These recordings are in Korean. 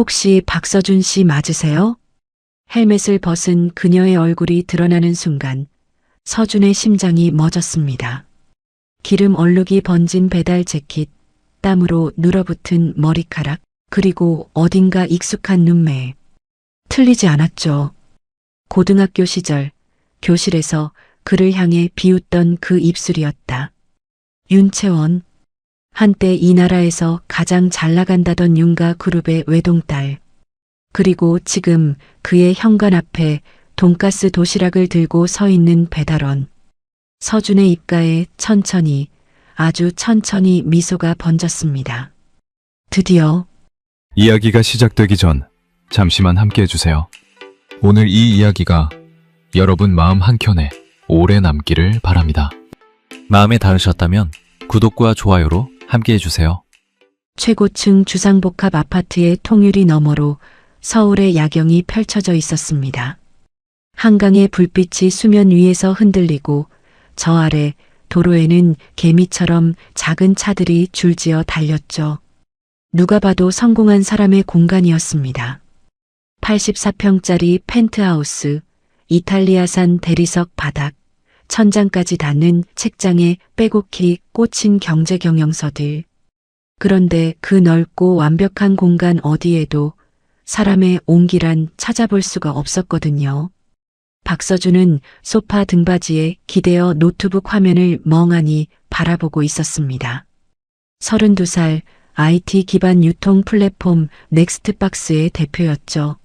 혹시 박서준 씨 맞으세요? 헬멧을 벗은 그녀의 얼굴이 드러나는 순간 서준의 심장이 멎었습니다. 기름 얼룩이 번진 배달 재킷, 땀으로 눌어붙은 머리카락, 그리고 어딘가 익숙한 눈매. 틀리지 않았죠. 고등학교 시절 교실에서 그를 향해 비웃던 그 입술이었다. 윤채원. 한때 이 나라에서 가장 잘 나간다던 윤가 그룹의 외동딸. 그리고 지금 그의 현관 앞에 돈가스 도시락을 들고 서 있는 배달원. 서준의 입가에 천천히, 아주 천천히 미소가 번졌습니다. 드디어. 이야기가 시작되기 전 잠시만 함께 해주세요. 오늘 이 이야기가 여러분 마음 한켠에 오래 남기를 바랍니다. 마음에 닿으셨다면 구독과 좋아요로 함께 해주세요. 최고층 주상복합 아파트의 통유리 너머로 서울의 야경이 펼쳐져 있었습니다. 한강의 불빛이 수면 위에서 흔들리고 저 아래 도로에는 개미처럼 작은 차들이 줄지어 달렸죠. 누가 봐도 성공한 사람의 공간이었습니다. 84평짜리 펜트하우스, 이탈리아산 대리석 바닥, 천장까지 닿는 책장에 빼곡히 꽂힌 경제 경영서들. 그런데 그 넓고 완벽한 공간 어디에도 사람의 온기란 찾아볼 수가 없었거든요. 박서준은 소파 등받이에 기대어 노트북 화면을 멍하니 바라보고 있었습니다. 32살 IT 기반 유통 플랫폼 넥스트박스의 대표였죠.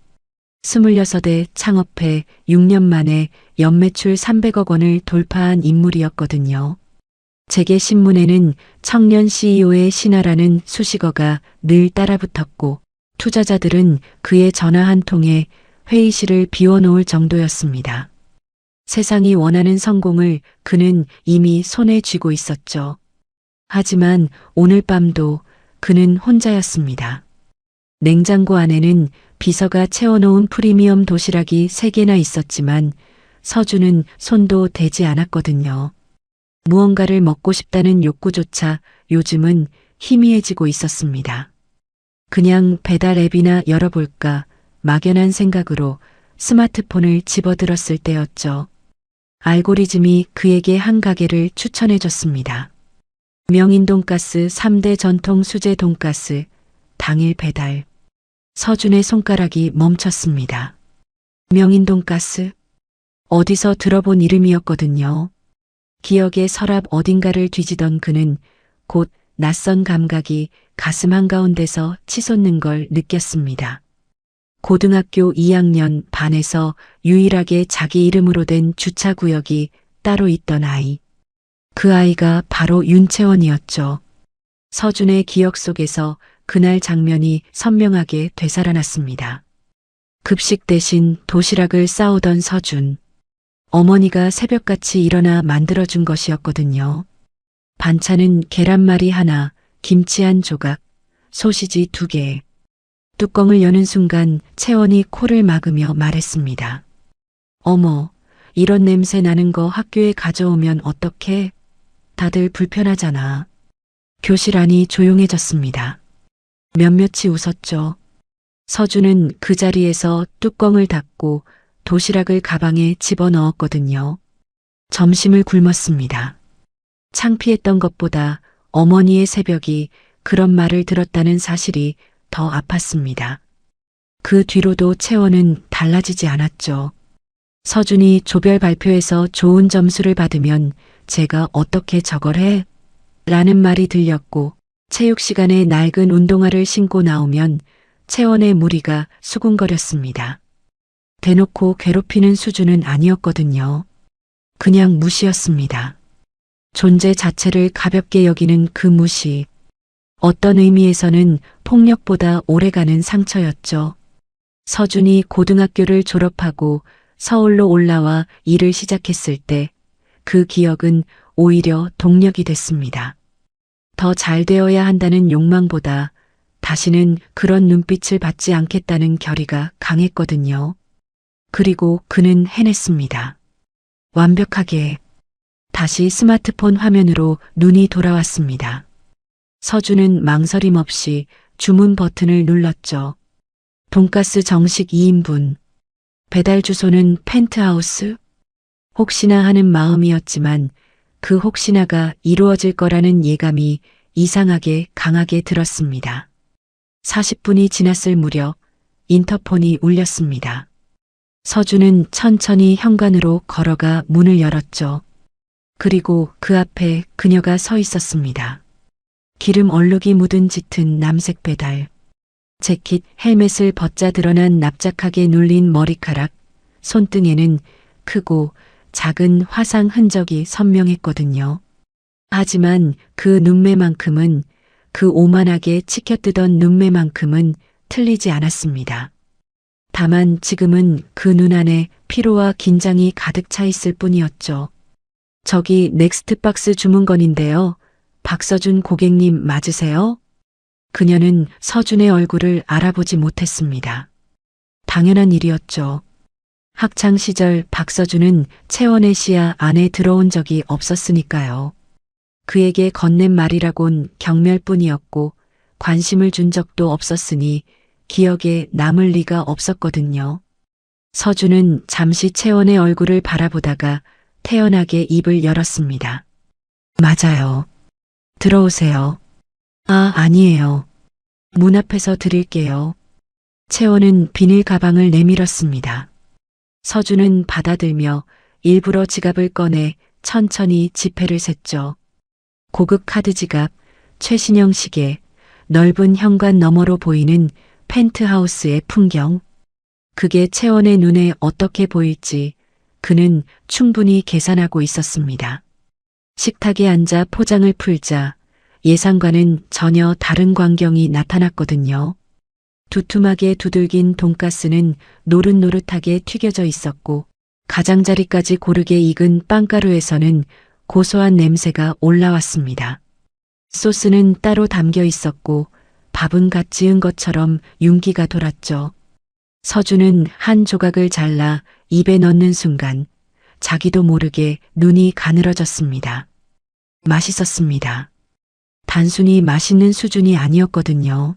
26에 창업해 6년 만에 연매출 300억 원을 돌파한 인물이었거든요. 재계 신문에는 청년 CEO의 신화라는 수식어가 늘 따라붙었고 투자자들은 그의 전화 한 통에 회의실을 비워놓을 정도였습니다. 세상이 원하는 성공을 그는 이미 손에 쥐고 있었죠. 하지만 오늘 밤도 그는 혼자였습니다. 냉장고 안에는 비서가 채워놓은 프리미엄 도시락이 3개나 있었지만 서준은 손도 대지 않았거든요. 무언가를 먹고 싶다는 욕구조차 요즘은 희미해지고 있었습니다. 그냥 배달 앱이나 열어볼까 막연한 생각으로 스마트폰을 집어들었을 때였죠. 알고리즘이 그에게 한 가게를 추천해줬습니다. 명인 돈가스 3대 전통 수제 돈가스, 당일 배달. 서준의 손가락이 멈췄습니다. 명인 돈가스? 어디서 들어본 이름이었거든요. 기억의 서랍 어딘가를 뒤지던 그는 곧 낯선 감각이 가슴 한가운데서 치솟는 걸 느꼈습니다. 고등학교 2학년 반에서 유일하게 자기 이름으로 된 주차구역이 따로 있던 아이. 그 아이가 바로 윤채원이었죠. 서준의 기억 속에서 그날 장면이 선명하게 되살아났습니다. 급식 대신 도시락을 싸오던 서준. 어머니가 새벽같이 일어나 만들어준 것이었거든요. 반찬은 계란말이 하나, 김치 한 조각, 소시지 2개. 뚜껑을 여는 순간 채원이 코를 막으며 말했습니다. 어머, 이런 냄새 나는 거 학교에 가져오면 어떡해? 다들 불편하잖아. 교실 안이 조용해졌습니다. 몇몇이 웃었죠. 서준은 그 자리에서 뚜껑을 닫고 도시락을 가방에 집어넣었거든요. 점심을 굶었습니다. 창피했던 것보다 어머니의 새벽이 그런 말을 들었다는 사실이 더 아팠습니다. 그 뒤로도 채원은 달라지지 않았죠. 서준이 조별 발표에서 좋은 점수를 받으면 제가 어떻게 저걸 해? 라는 말이 들렸고 체육 시간에 낡은 운동화를 신고 나오면 채원의 무리가 수군거렸습니다. 대놓고 괴롭히는 수준은 아니었거든요. 그냥 무시였습니다. 존재 자체를 가볍게 여기는 그 무시. 어떤 의미에서는 폭력보다 오래가는 상처였죠. 서준이 고등학교를 졸업하고 서울로 올라와 일을 시작했을 때 그 기억은 오히려 동력이 됐습니다. 더 잘 되어야 한다는 욕망보다 다시는 그런 눈빛을 받지 않겠다는 결의가 강했거든요. 그리고 그는 해냈습니다. 완벽하게. 다시 스마트폰 화면으로 눈이 돌아왔습니다. 서준은 망설임 없이 주문 버튼을 눌렀죠. 돈가스 정식 2인분. 배달 주소는 펜트하우스? 혹시나 하는 마음이었지만 그 혹시나가 이루어질 거라는 예감이 이상하게 강하게 들었습니다. 40분이 지났을 무렵 인터폰이 울렸습니다. 서준은 천천히 현관으로 걸어가 문을 열었죠. 그리고 그 앞에 그녀가 서 있었습니다. 기름 얼룩이 묻은 짙은 남색 배달. 재킷, 헬멧을 벗자 드러난 납작하게 눌린 머리카락, 손등에는 크고 작은 화상 흔적이 선명했거든요. 하지만 그 눈매만큼은, 그 오만하게 치켜뜨던 눈매만큼은 틀리지 않았습니다. 다만 지금은 그 눈 안에 피로와 긴장이 가득 차 있을 뿐이었죠. 저기 넥스트박스 주문건인데요. 박서준 고객님 맞으세요? 그녀는 서준의 얼굴을 알아보지 못했습니다. 당연한 일이었죠. 학창 시절 박서준은 채원의 시야 안에 들어온 적이 없었으니까요. 그에게 건넨 말이라곤 경멸뿐이었고 관심을 준 적도 없었으니 기억에 남을 리가 없었거든요. 서준은 잠시 채원의 얼굴을 바라보다가 태연하게 입을 열었습니다. 맞아요. 들어오세요. 아, 아니에요. 문 앞에서 드릴게요. 채원은 비닐 가방을 내밀었습니다. 서준은 받아들며 일부러 지갑을 꺼내 천천히 지폐를 셌죠. 고급 카드 지갑, 최신형 시계, 넓은 현관 너머로 보이는 펜트하우스의 풍경. 그게 채원의 눈에 어떻게 보일지 그는 충분히 계산하고 있었습니다. 식탁에 앉아 포장을 풀자 예상과는 전혀 다른 광경이 나타났거든요. 두툼하게 두들긴 돈가스는 노릇노릇하게 튀겨져 있었고 가장자리까지 고르게 익은 빵가루에서는 고소한 냄새가 올라왔습니다. 소스는 따로 담겨 있었고 밥은 갓 지은 것처럼 윤기가 돌았죠. 서준은 한 조각을 잘라 입에 넣는 순간 자기도 모르게 눈이 가늘어졌습니다. 맛있었습니다. 단순히 맛있는 수준이 아니었거든요.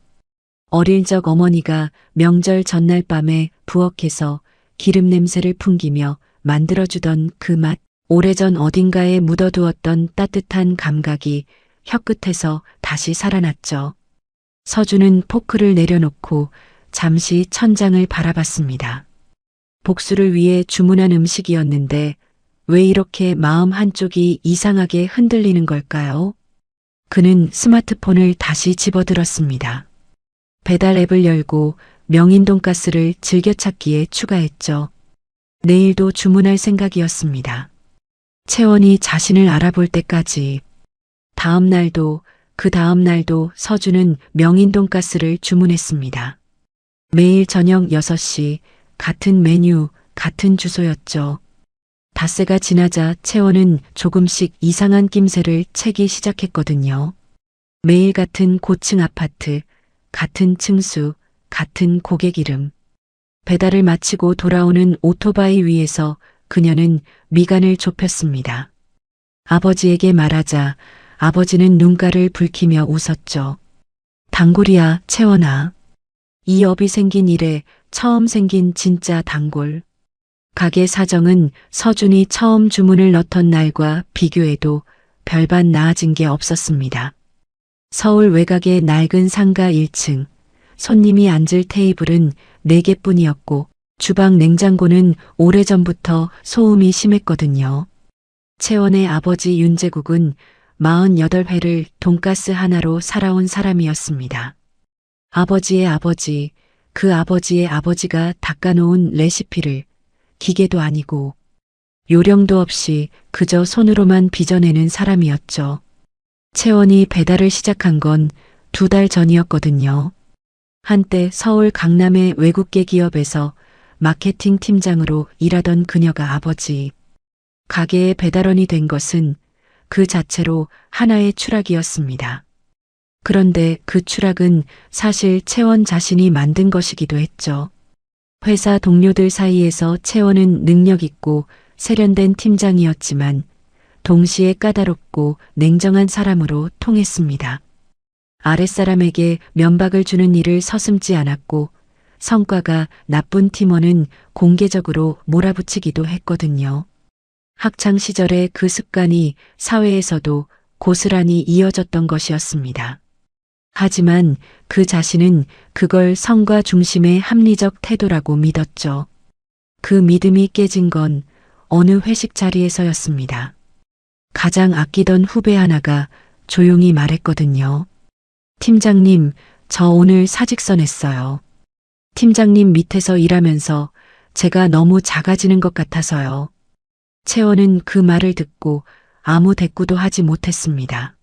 어릴 적 어머니가 명절 전날 밤에 부엌에서 기름 냄새를 풍기며 만들어주던 그 맛, 오래전 어딘가에 묻어두었던 따뜻한 감각이 혀끝에서 다시 살아났죠. 서준은 포크를 내려놓고 잠시 천장을 바라봤습니다. 복수를 위해 주문한 음식이었는데 왜 이렇게 마음 한쪽이 이상하게 흔들리는 걸까요? 그는 스마트폰을 다시 집어들었습니다. 배달 앱을 열고 명인 돈가스를 즐겨찾기에 추가했죠. 내일도 주문할 생각이었습니다. 채원이 자신을 알아볼 때까지. 다음 날도 그 다음 날도 서준은 명인 돈가스를 주문했습니다. 매일 저녁 6시 같은 메뉴, 같은 주소였죠. 닷새가 지나자 채원은 조금씩 이상한 낌새를 채기 시작했거든요. 매일 같은 고층 아파트, 같은 층수, 같은 고객 이름. 배달을 마치고 돌아오는 오토바이 위에서 그녀는 미간을 좁혔습니다. 아버지에게 말하자 아버지는 눈가를 붉히며 웃었죠. 단골이야, 채원아. 이 업이 생긴 이래 처음 생긴 진짜 단골. 가게 사정은 서준이 처음 주문을 넣던 날과 비교해도 별반 나아진 게 없었습니다. 서울 외곽의 낡은 상가 1층, 손님이 앉을 테이블은 4개뿐이었고 주방 냉장고는 오래전부터 소음이 심했거든요. 채원의 아버지 윤재국은 48회를 돈가스 하나로 살아온 사람이었습니다. 아버지의 아버지, 그 아버지의 아버지가 닦아놓은 레시피를 기계도 아니고 요령도 없이 그저 손으로만 빚어내는 사람이었죠. 채원이 배달을 시작한 건 2달 전이었거든요. 한때 서울 강남의 외국계 기업에서 마케팅 팀장으로 일하던 그녀가 아버지, 가게의 배달원이 된 것은 그 자체로 하나의 추락이었습니다. 그런데 그 추락은 사실 채원 자신이 만든 것이기도 했죠. 회사 동료들 사이에서 채원은 능력 있고 세련된 팀장이었지만 동시에 까다롭고 냉정한 사람으로 통했습니다. 아랫사람에게 면박을 주는 일을 서슴지 않았고 성과가 나쁜 팀원은 공개적으로 몰아붙이기도 했거든요. 학창 시절의 그 습관이 사회에서도 고스란히 이어졌던 것이었습니다. 하지만 그 자신은 그걸 성과 중심의 합리적 태도라고 믿었죠. 그 믿음이 깨진 건 어느 회식 자리에서였습니다. 가장 아끼던 후배 하나가 조용히 말했거든요. 팀장님, 저 오늘 사직서 냈어요. 팀장님 밑에서 일하면서 제가 너무 작아지는 것 같아서요. 채원은 그 말을 듣고 아무 대꾸도 하지 못했습니다.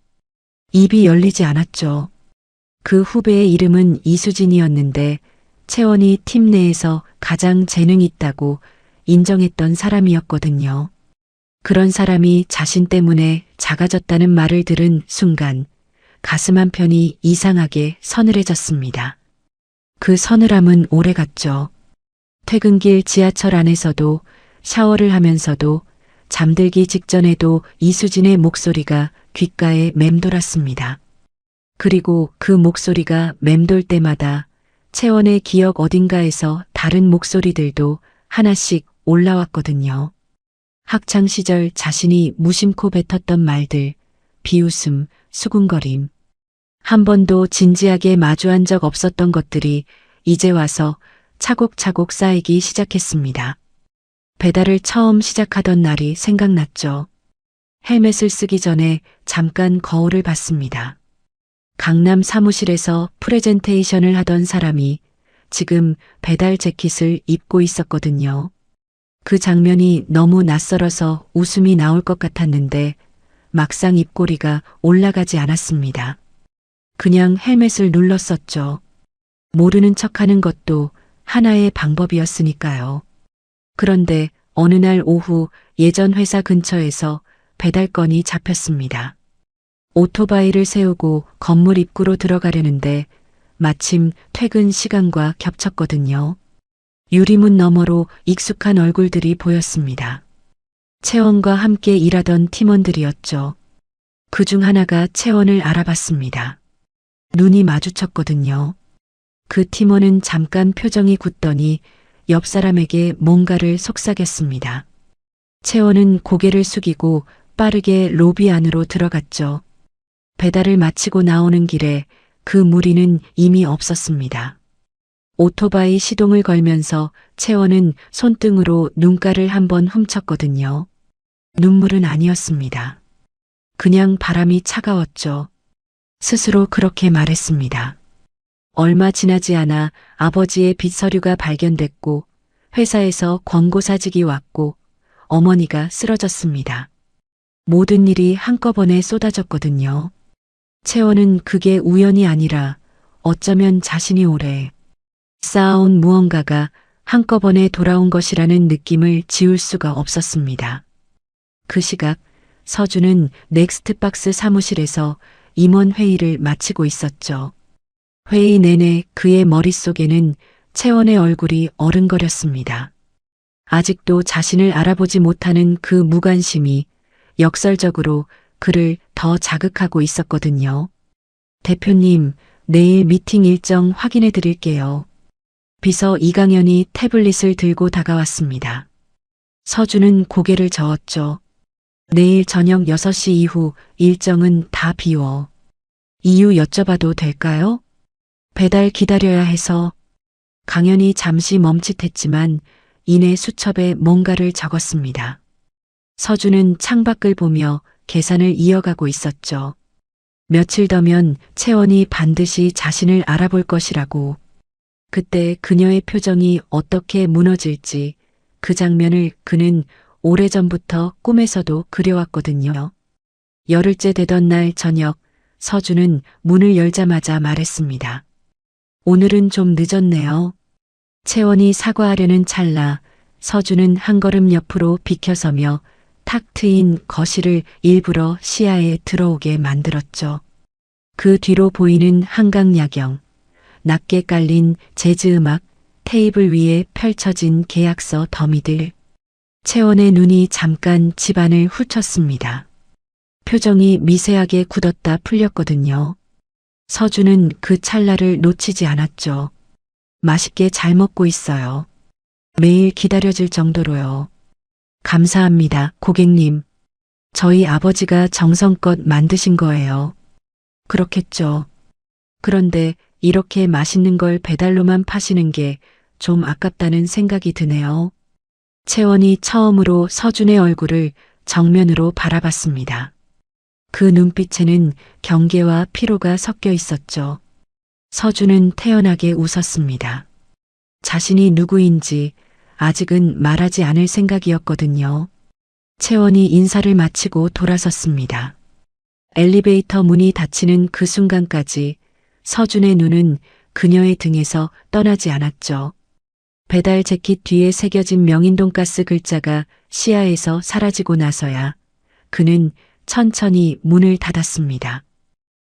입이 열리지 않았죠. 그 후배의 이름은 이수진이었는데 채원이 팀 내에서 가장 재능 있다고 인정했던 사람이었거든요. 그런 사람이 자신 때문에 작아졌다는 말을 들은 순간 가슴 한편이 이상하게 서늘해졌습니다. 그 서늘함은 오래갔죠. 퇴근길 지하철 안에서도 샤워를 하면서도 잠들기 직전에도 이수진의 목소리가 귓가에 맴돌았습니다. 그리고 그 목소리가 맴돌 때마다 채원의 기억 어딘가에서 다른 목소리들도 하나씩 올라왔거든요. 학창 시절 자신이 무심코 뱉었던 말들, 비웃음, 수군거림. 한 번도 진지하게 마주한 적 없었던 것들이 이제 와서 차곡차곡 쌓이기 시작했습니다. 배달을 처음 시작하던 날이 생각났죠. 헬멧을 쓰기 전에 잠깐 거울을 봤습니다. 강남 사무실에서 프레젠테이션을 하던 사람이 지금 배달 재킷을 입고 있었거든요. 그 장면이 너무 낯설어서 웃음이 나올 것 같았는데 막상 입꼬리가 올라가지 않았습니다. 그냥 헬멧을 눌렀었죠. 모르는 척하는 것도 하나의 방법이었으니까요. 그런데 어느 날 오후 예전 회사 근처에서 배달건이 잡혔습니다. 오토바이를 세우고 건물 입구로 들어가려는데 마침 퇴근 시간과 겹쳤거든요. 유리문 너머로 익숙한 얼굴들이 보였습니다. 채원과 함께 일하던 팀원들이었죠. 그중 하나가 채원을 알아봤습니다. 눈이 마주쳤거든요. 그 팀원은 잠깐 표정이 굳더니 옆 사람에게 뭔가를 속삭였습니다. 채원은 고개를 숙이고 빠르게 로비 안으로 들어갔죠. 배달을 마치고 나오는 길에 그 무리는 이미 없었습니다. 오토바이 시동을 걸면서 채원은 손등으로 눈가를 한번 훔쳤거든요. 눈물은 아니었습니다. 그냥 바람이 차가웠죠. 스스로 그렇게 말했습니다. 얼마 지나지 않아 아버지의 빚 서류가 발견됐고 회사에서 권고사직이 왔고 어머니가 쓰러졌습니다. 모든 일이 한꺼번에 쏟아졌거든요. 채원은 그게 우연이 아니라 어쩌면 자신이 오래 쌓아온 무언가가 한꺼번에 돌아온 것이라는 느낌을 지울 수가 없었습니다. 그 시각 서준은 넥스트박스 사무실에서 임원 회의를 마치고 있었죠. 회의 내내 그의 머릿속에는 채원의 얼굴이 어른거렸습니다. 아직도 자신을 알아보지 못하는 그 무관심이 역설적으로 그를 더 자극하고 있었거든요. 대표님, 내일 미팅 일정 확인해 드릴게요. 비서 이강현이 태블릿을 들고 다가왔습니다. 서준은 고개를 저었죠. 내일 저녁 6시 이후 일정은 다 비워. 이유 여쭤봐도 될까요? 배달 기다려야 해서. 강현이 잠시 멈칫했지만 이내 수첩에 뭔가를 적었습니다. 서준은 창밖을 보며 계산을 이어가고 있었죠. 며칠 더면 채원이 반드시 자신을 알아볼 것이라고. 그때 그녀의 표정이 어떻게 무너질지 그 장면을 그는 오래전부터 꿈에서도 그려왔거든요. 열흘째 되던 날 저녁 서준은 문을 열자마자 말했습니다. 오늘은 좀 늦었네요. 채원이 사과하려는 찰나 서준은 한 걸음 옆으로 비켜서며 탁 트인 거실을 일부러 시야에 들어오게 만들었죠. 그 뒤로 보이는 한강 야경, 낮게 깔린 재즈 음악, 테이블 위에 펼쳐진 계약서 더미들. 채원의 눈이 잠깐 집안을 훑었습니다. 표정이 미세하게 굳었다 풀렸거든요. 서준은 그 찰나를 놓치지 않았죠. 맛있게 잘 먹고 있어요. 매일 기다려질 정도로요. 감사합니다, 고객님. 저희 아버지가 정성껏 만드신 거예요. 그렇겠죠. 그런데 이렇게 맛있는 걸 배달로만 파시는 게 좀 아깝다는 생각이 드네요. 채원이 처음으로 서준의 얼굴을 정면으로 바라봤습니다. 그 눈빛에는 경계와 피로가 섞여 있었죠. 서준은 태연하게 웃었습니다. 자신이 누구인지 아직은 말하지 않을 생각이었거든요. 채원이 인사를 마치고 돌아섰습니다. 엘리베이터 문이 닫히는 그 순간까지 서준의 눈은 그녀의 등에서 떠나지 않았죠. 배달 재킷 뒤에 새겨진 명인 돈가스 글자가 시야에서 사라지고 나서야 그는 천천히 문을 닫았습니다.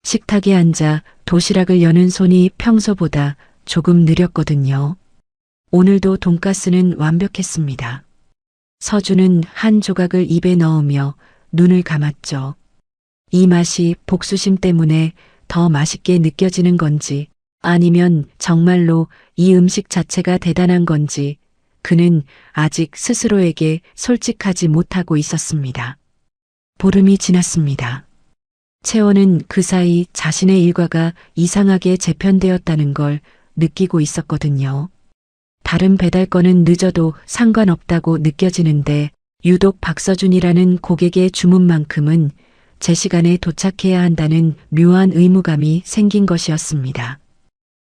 식탁에 앉아 도시락을 여는 손이 평소보다 조금 느렸거든요. 오늘도 돈가스는 완벽했습니다. 서준은 한 조각을 입에 넣으며 눈을 감았죠. 이 맛이 복수심 때문에 더 맛있게 느껴지는 건지 아니면 정말로 이 음식 자체가 대단한 건지 그는 아직 스스로에게 솔직하지 못하고 있었습니다. 보름이 지났습니다. 채원은 그 사이 자신의 일과가 이상하게 재편되었다는 걸 느끼고 있었거든요. 다른 배달 건은 늦어도 상관없다고 느껴지는데 유독 박서준이라는 고객의 주문만큼은 제 시간에 도착해야 한다는 묘한 의무감이 생긴 것이었습니다.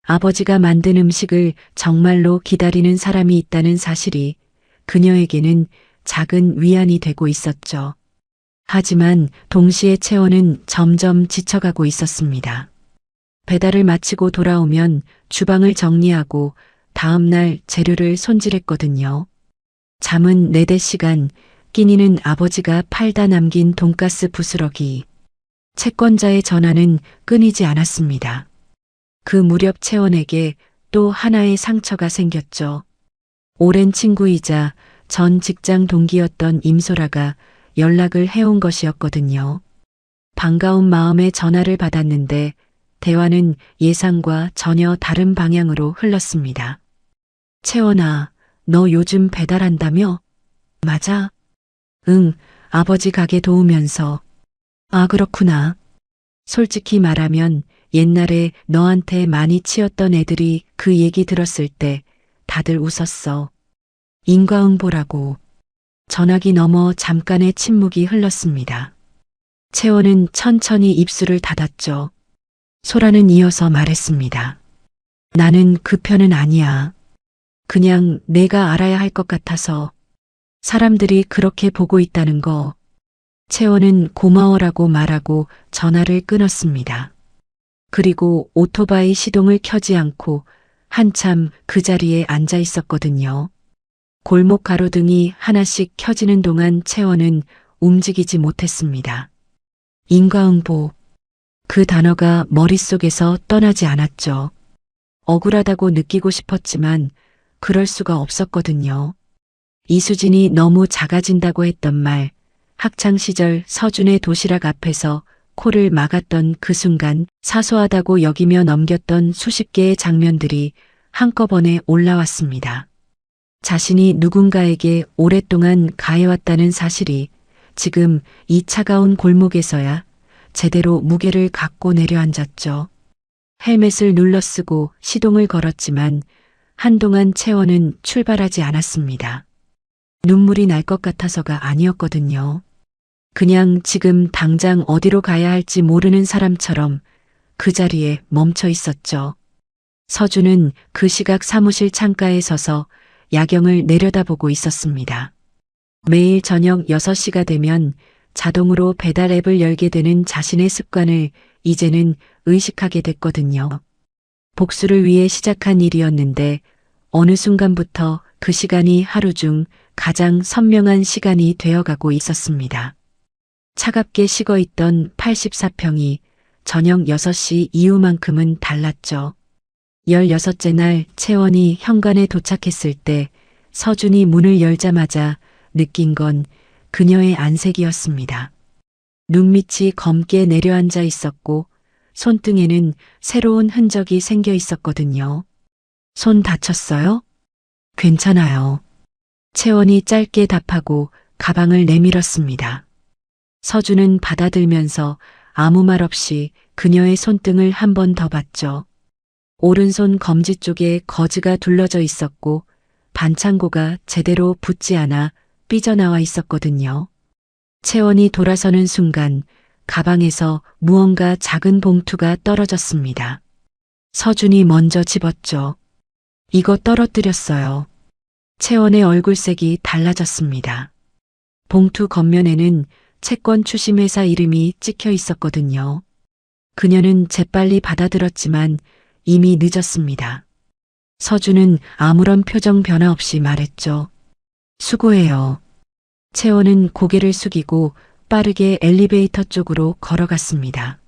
아버지가 만든 음식을 정말로 기다리는 사람이 있다는 사실이 그녀에게는 작은 위안이 되고 있었죠. 하지만 동시에 채원은 점점 지쳐가고 있었습니다. 배달을 마치고 돌아오면 주방을 정리하고 다음날 재료를 손질했거든요. 잠은 4-5시간, 끼니는 아버지가 팔다 남긴 돈가스 부스러기. 채권자의 전화는 끊이지 않았습니다. 그 무렵 채원에게 또 하나의 상처가 생겼죠. 오랜 친구이자 전 직장 동기였던 임소라가 연락을 해온 것이었거든요. 반가운 마음에 전화를 받았는데 대화는 예상과 전혀 다른 방향으로 흘렀습니다. 채원아, 너 요즘 배달한다며? 맞아. 응, 아버지 가게 도우면서. 아, 그렇구나. 솔직히 말하면 옛날에 너한테 많이 치였던 애들이 그 얘기 들었을 때 다들 웃었어. 인과응보라고. 전화기 너머 잠깐의 침묵이 흘렀습니다. 채원은 천천히 입술을 닫았죠. 소라는 이어서 말했습니다. 나는 그 편은 아니야. 그냥 내가 알아야 할 것 같아서. 사람들이 그렇게 보고 있다는 거. 채원은 고마워라고 말하고 전화를 끊었습니다. 그리고 오토바이 시동을 켜지 않고 한참 그 자리에 앉아 있었거든요. 골목 가로등이 하나씩 켜지는 동안 채원은 움직이지 못했습니다. 인과응보. 그 단어가 머릿속에서 떠나지 않았죠. 억울하다고 느끼고 싶었지만 그럴 수가 없었거든요. 이수진이 너무 작아진다고 했던 말, 학창시절 서준의 도시락 앞에서 코를 막았던 그 순간 사소하다고 여기며 넘겼던 수십 개의 장면들이 한꺼번에 올라왔습니다. 자신이 누군가에게 오랫동안 가해왔다는 사실이 지금 이 차가운 골목에서야 제대로 무게를 갖고 내려앉았죠. 헬멧을 눌러쓰고 시동을 걸었지만 한동안 채원은 출발하지 않았습니다. 눈물이 날 것 같아서가 아니었거든요. 그냥 지금 당장 어디로 가야 할지 모르는 사람처럼 그 자리에 멈춰 있었죠. 서준은 그 시각 사무실 창가에 서서 야경을 내려다보고 있었습니다. 매일 저녁 6시가 되면 자동으로 배달 앱을 열게 되는 자신의 습관을 이제는 의식하게 됐거든요. 복수를 위해 시작한 일이었는데 어느 순간부터 그 시간이 하루 중 가장 선명한 시간이 되어가고 있었습니다. 차갑게 식어있던 84평이 저녁 6시 이후만큼은 달랐죠. 16째 날 채원이 현관에 도착했을 때 서준이 문을 열자마자 느낀 건 그녀의 안색이었습니다. 눈밑이 검게 내려앉아 있었고 손등에는 새로운 흔적이 생겨 있었거든요. 손 다쳤어요? 괜찮아요. 채원이 짧게 답하고 가방을 내밀었습니다. 서준은 받아들면서 아무 말 없이 그녀의 손등을 한 번 더 봤죠. 오른손 검지 쪽에 거즈가 둘러져 있었고 반창고가 제대로 붙지 않아 삐져나와 있었거든요. 채원이 돌아서는 순간 가방에서 무언가 작은 봉투가 떨어졌습니다. 서준이 먼저 집었죠. 이거 떨어뜨렸어요. 채원의 얼굴색이 달라졌습니다. 봉투 겉면에는 채권 추심회사 이름이 찍혀 있었거든요. 그녀는 재빨리 받아들었지만 이미 늦었습니다. 서준은 아무런 표정 변화 없이 말했죠. 수고해요. 채원은 고개를 숙이고 빠르게 엘리베이터 쪽으로 걸어갔습니다.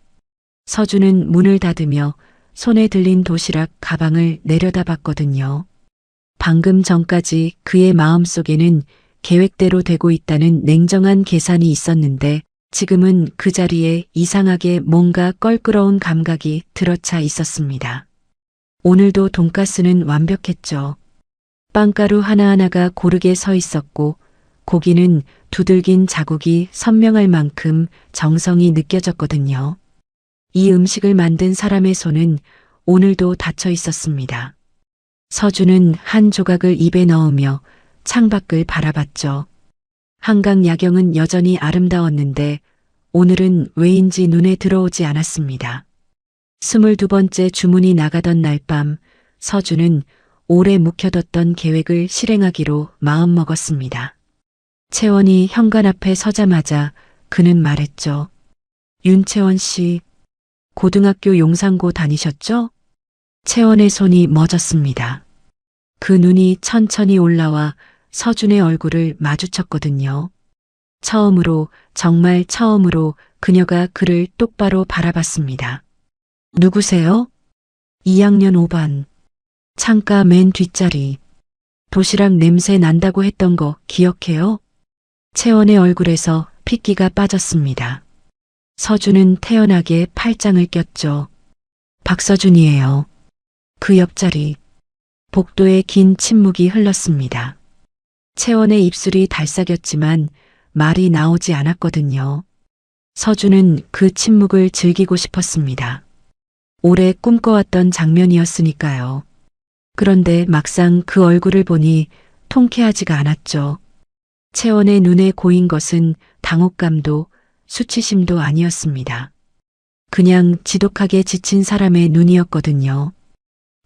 서준은 문을 닫으며 손에 들린 도시락 가방을 내려다봤거든요. 방금 전까지 그의 마음속에는 계획대로 되고 있다는 냉정한 계산이 있었는데 지금은 그 자리에 이상하게 뭔가 껄끄러운 감각이 들어차 있었습니다. 오늘도 돈가스는 완벽했죠. 빵가루 하나하나가 고르게 서 있었고 고기는 두들긴 자국이 선명할 만큼 정성이 느껴졌거든요. 이 음식을 만든 사람의 손은 오늘도 닫혀 있었습니다. 서준은 한 조각을 입에 넣으며 창밖을 바라봤죠. 한강 야경은 여전히 아름다웠는데 오늘은 왜인지 눈에 들어오지 않았습니다. 22번째 주문이 나가던 날 밤 서준은 오래 묵혀뒀던 계획을 실행하기로 마음먹었습니다. 채원이 현관 앞에 서자마자 그는 말했죠. 윤채원 씨, 고등학교 용산고 다니셨죠? 채원의 손이 멎었습니다. 그 눈이 천천히 올라와 서준의 얼굴을 마주쳤거든요. 처음으로, 정말 처음으로 그녀가 그를 똑바로 바라봤습니다. 누구세요? 2학년 5반. 창가 맨 뒷자리. 도시락 냄새 난다고 했던 거 기억해요? 채원의 얼굴에서 핏기가 빠졌습니다. 서준은 태연하게 팔짱을 꼈죠. 박서준이에요. 그 옆자리. 복도에 긴 침묵이 흘렀습니다. 채원의 입술이 달싹였지만 말이 나오지 않았거든요. 서준은 그 침묵을 즐기고 싶었습니다. 오래 꿈꿔왔던 장면이었으니까요. 그런데 막상 그 얼굴을 보니 통쾌하지가 않았죠. 채원의 눈에 고인 것은 당혹감도 수치심도 아니었습니다. 그냥 지독하게 지친 사람의 눈이었거든요.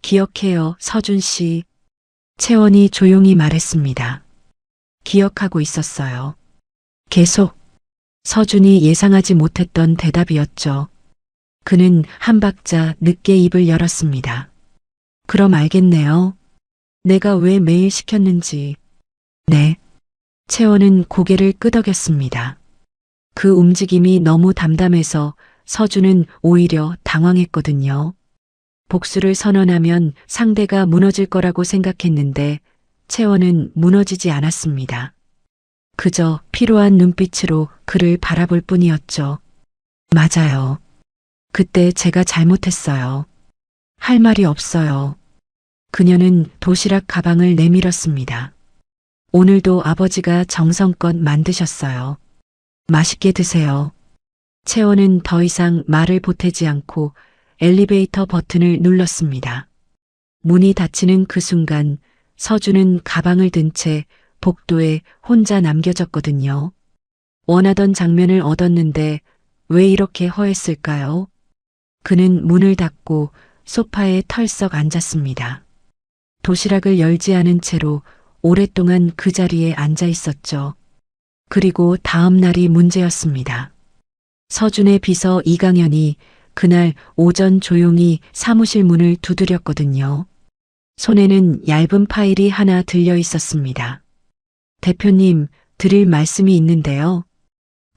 기억해요, 서준 씨. 채원이 조용히 말했습니다. 기억하고 있었어요. 계속. 서준이 예상하지 못했던 대답이었죠. 그는 한 박자 늦게 입을 열었습니다. 그럼 알겠네요. 내가 왜 매일 시켰는지. 네. 채원은 고개를 끄덕였습니다. 그 움직임이 너무 담담해서 서준은 오히려 당황했거든요. 복수를 선언하면 상대가 무너질 거라고 생각했는데 채원은 무너지지 않았습니다. 그저 피로한 눈빛으로 그를 바라볼 뿐이었죠. 맞아요. 그때 제가 잘못했어요. 할 말이 없어요. 그녀는 도시락 가방을 내밀었습니다. 오늘도 아버지가 정성껏 만드셨어요. 맛있게 드세요. 채원은 더 이상 말을 보태지 않고 엘리베이터 버튼을 눌렀습니다. 문이 닫히는 그 순간 서준은 가방을 든 채 복도에 혼자 남겨졌거든요. 원하던 장면을 얻었는데 왜 이렇게 허했을까요? 그는 문을 닫고 소파에 털썩 앉았습니다. 도시락을 열지 않은 채로 오랫동안 그 자리에 앉아 있었죠. 그리고 다음 날이 문제였습니다. 서준의 비서 이강현이 그날 오전 조용히 사무실 문을 두드렸거든요. 손에는 얇은 파일이 하나 들려 있었습니다. 대표님, 드릴 말씀이 있는데요.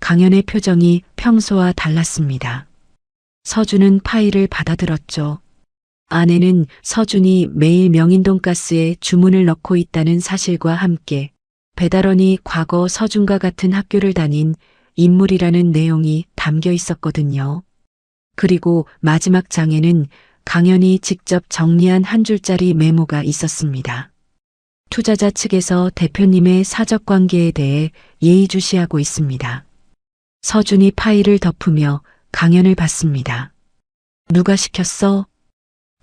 강현의 표정이 평소와 달랐습니다. 서준은 파일을 받아들었죠. 안에는 서준이 매일 명인돈가스에 주문을 넣고 있다는 사실과 함께 배달원이 과거 서준과 같은 학교를 다닌 인물이라는 내용이 담겨 있었거든요. 그리고 마지막 장에는 강연이 직접 정리한 한 줄짜리 메모가 있었습니다. 투자자 측에서 대표님의 사적 관계에 대해 예의주시하고 있습니다. 서준이 파일을 덮으며 강연을 받습니다. 누가 시켰어?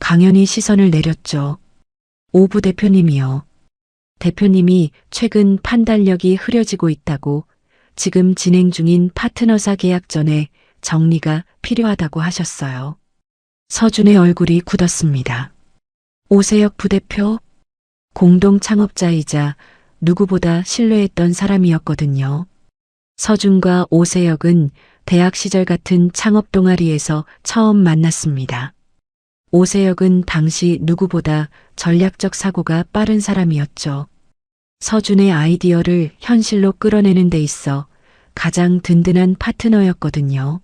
강연이 시선을 내렸죠. 오부 대표님이요. 대표님이 최근 판단력이 흐려지고 있다고 지금 진행 중인 파트너사 계약 전에 정리가 필요하다고 하셨어요. 서준의 얼굴이 굳었습니다. 오세혁 부대표, 공동 창업자이자 누구보다 신뢰했던 사람이었거든요. 서준과 오세혁은 대학 시절 같은 창업 동아리에서 처음 만났습니다. 오세혁은 당시 누구보다 전략적 사고가 빠른 사람이었죠. 서준의 아이디어를 현실로 끌어내는 데 있어 가장 든든한 파트너였거든요.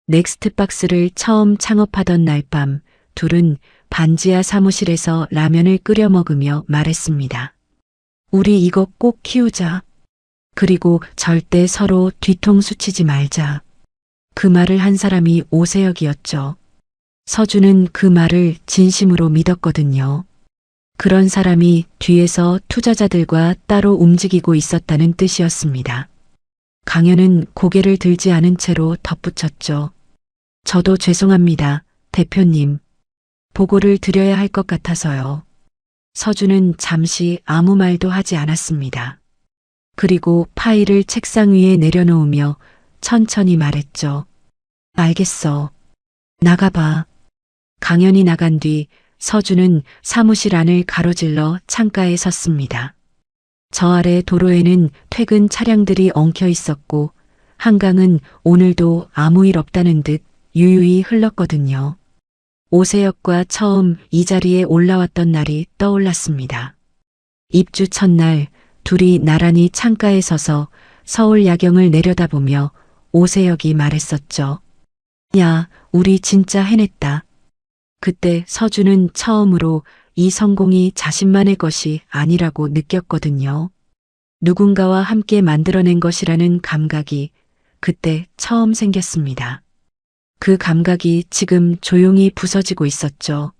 넥스트박스를 처음 창업하던 날 밤 둘은 반지하 사무실에서 라면을 끓여 먹으며 말했습니다. 우리 이거 꼭 키우자. 그리고 절대 서로 뒤통수 치지 말자. 그 말을 한 사람이 오세혁이었죠. 서준은 그 말을 진심으로 믿었거든요. 그런 사람이 뒤에서 투자자들과 따로 움직이고 있었다는 뜻이었습니다. 강연은 고개를 들지 않은 채로 덧붙였죠. 저도 죄송합니다, 대표님. 보고를 드려야 할 것 같아서요. 서준은 잠시 아무 말도 하지 않았습니다. 그리고 파일을 책상 위에 내려놓으며 천천히 말했죠. 알겠어. 나가봐. 강연이 나간 뒤 서준은 사무실 안을 가로질러 창가에 섰습니다. 저 아래 도로에는 퇴근 차량들이 엉켜 있었고 한강은 오늘도 아무 일 없다는 듯 유유히 흘렀거든요. 오세혁과 처음 이 자리에 올라왔던 날이 떠올랐습니다. 입주 첫날 둘이 나란히 창가에 서서 서울 야경을 내려다보며 오세혁이 말했었죠. 야, 우리 진짜 해냈다. 그때 서준은 처음으로 이 성공이 자신만의 것이 아니라고 느꼈거든요. 누군가와 함께 만들어낸 것이라는 감각이 그때 처음 생겼습니다. 그 감각이 지금 조용히 부서지고 있었죠.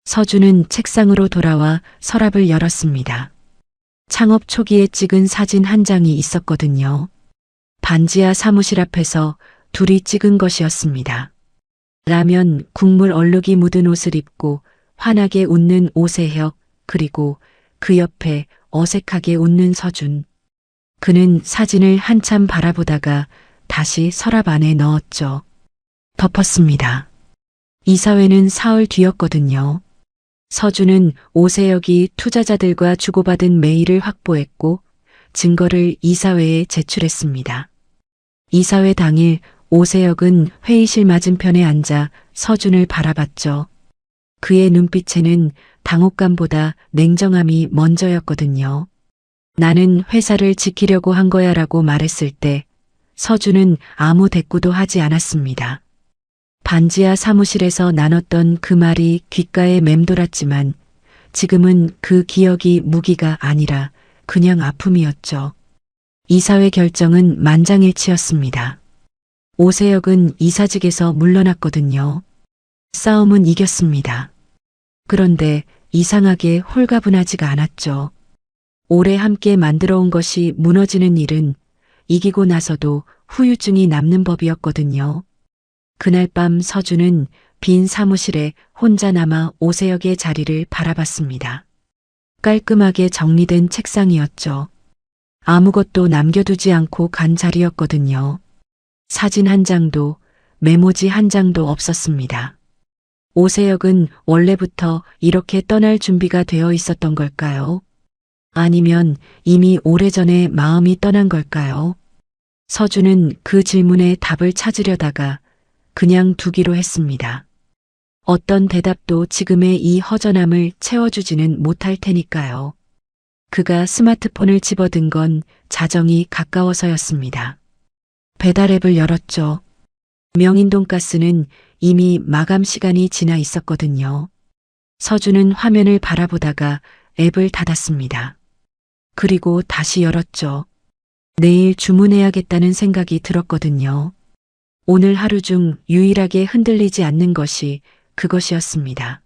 서준은 책상으로 돌아와 서랍을 열었습니다. 창업 초기에 찍은 사진 한 장이 있었거든요. 반지하 사무실 앞에서 둘이 찍은 것이었습니다. 라면 국물 얼룩이 묻은 옷을 입고 환하게 웃는 오세혁, 그리고 그 옆에 어색하게 웃는 서준. 그는 사진을 한참 바라보다가 다시 서랍 안에 넣었죠. 덮었습니다. 이사회는 사흘 뒤였거든요. 서준은 오세혁이 투자자들과 주고받은 메일을 확보했고 증거를 이사회에 제출했습니다. 이사회 당일 오세혁은 회의실 맞은편에 앉아 서준을 바라봤죠. 그의 눈빛에는 당혹감보다 냉정함이 먼저였거든요. 나는 회사를 지키려고 한 거야 라고 말했을 때 서준은 아무 대꾸도 하지 않았습니다. 반지하 사무실에서 나눴던 그 말이 귓가에 맴돌았지만 지금은 그 기억이 무기가 아니라 그냥 아픔이었죠. 이사회 결정은 만장일치였습니다. 오세혁은 이사직에서 물러났거든요. 싸움은 이겼습니다. 그런데 이상하게 홀가분하지가 않았죠. 오래 함께 만들어온 것이 무너지는 일은 이기고 나서도 후유증이 남는 법이었거든요. 그날 밤 서준은 빈 사무실에 혼자 남아 오세혁의 자리를 바라봤습니다. 깔끔하게 정리된 책상이었죠. 아무것도 남겨두지 않고 간 자리였거든요. 사진 한 장도 메모지 한 장도 없었습니다. 오세혁은 원래부터 이렇게 떠날 준비가 되어 있었던 걸까요? 아니면 이미 오래전에 마음이 떠난 걸까요? 서준은 그 질문에 답을 찾으려다가 그냥 두기로 했습니다. 어떤 대답도 지금의 이 허전함을 채워주지는 못할 테니까요. 그가 스마트폰을 집어든 건 자정이 가까워서였습니다. 배달앱을 열었죠. 명인돈가스는 이미 마감 시간이 지나 있었거든요. 서준은 화면을 바라보다가 앱을 닫았습니다. 그리고 다시 열었죠. 내일 주문해야겠다는 생각이 들었거든요. 오늘 하루 중 유일하게 흔들리지 않는 것이 그것이었습니다.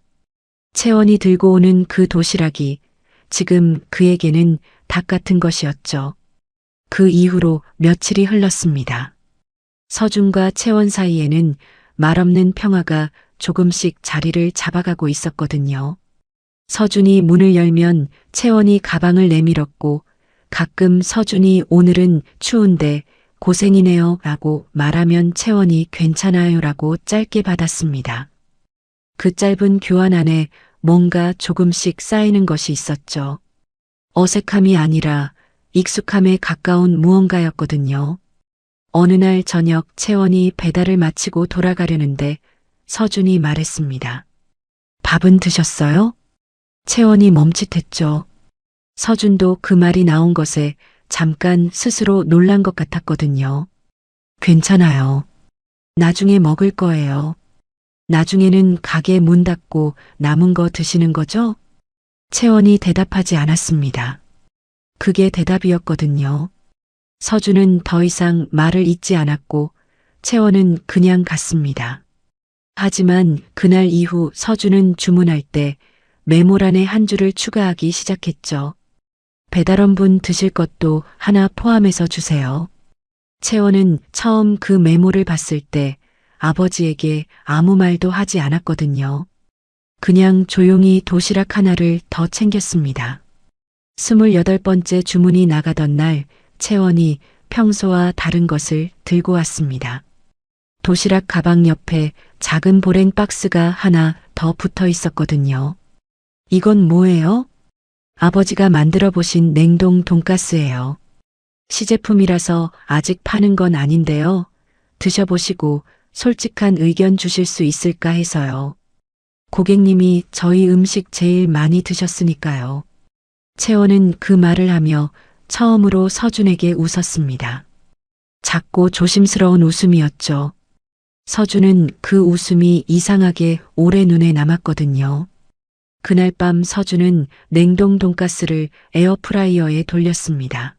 채원이 들고 오는 그 도시락이 지금 그에게는 닭 같은 것이었죠. 그 이후로 며칠이 흘렀습니다. 서준과 채원 사이에는 말없는 평화가 조금씩 자리를 잡아가고 있었거든요. 서준이 문을 열면 채원이 가방을 내밀었고 가끔 서준이 오늘은 추운데 고생이네요 라고 말하면 채원이 괜찮아요 라고 짧게 받았습니다. 그 짧은 교환 안에 뭔가 조금씩 쌓이는 것이 있었죠. 어색함이 아니라 익숙함에 가까운 무언가였거든요. 어느 날 저녁 채원이 배달을 마치고 돌아가려는데 서준이 말했습니다. 밥은 드셨어요? 채원이 멈칫했죠. 서준도 그 말이 나온 것에 잠깐 스스로 놀란 것 같았거든요. 괜찮아요. 나중에 먹을 거예요. 나중에는 가게 문 닫고 남은 거 드시는 거죠? 채원이 대답하지 않았습니다. 그게 대답이었거든요. 서준은 더 이상 말을 잇지 않았고 채원은 그냥 갔습니다. 하지만 그날 이후 서준은 주문할 때 메모란에 한 줄을 추가하기 시작했죠. 배달원분 드실 것도 하나 포함해서 주세요. 채원은 처음 그 메모를 봤을 때 아버지에게 아무 말도 하지 않았거든요. 그냥 조용히 도시락 하나를 더 챙겼습니다. 28번째 주문이 나가던 날 채원이 평소와 다른 것을 들고 왔습니다. 도시락 가방 옆에 작은 보랭 박스가 하나 더 붙어 있었거든요. 이건 뭐예요? 아버지가 만들어 보신 냉동 돈가스예요. 시제품이라서 아직 파는 건 아닌데요. 드셔보시고 솔직한 의견 주실 수 있을까 해서요. 고객님이 저희 음식 제일 많이 드셨으니까요. 채원은 그 말을 하며 처음으로 서준에게 웃었습니다. 작고 조심스러운 웃음이었죠. 서준은 그 웃음이 이상하게 오래 눈에 남았거든요. 그날 밤 서준은 냉동 돈가스를 에어프라이어에 돌렸습니다.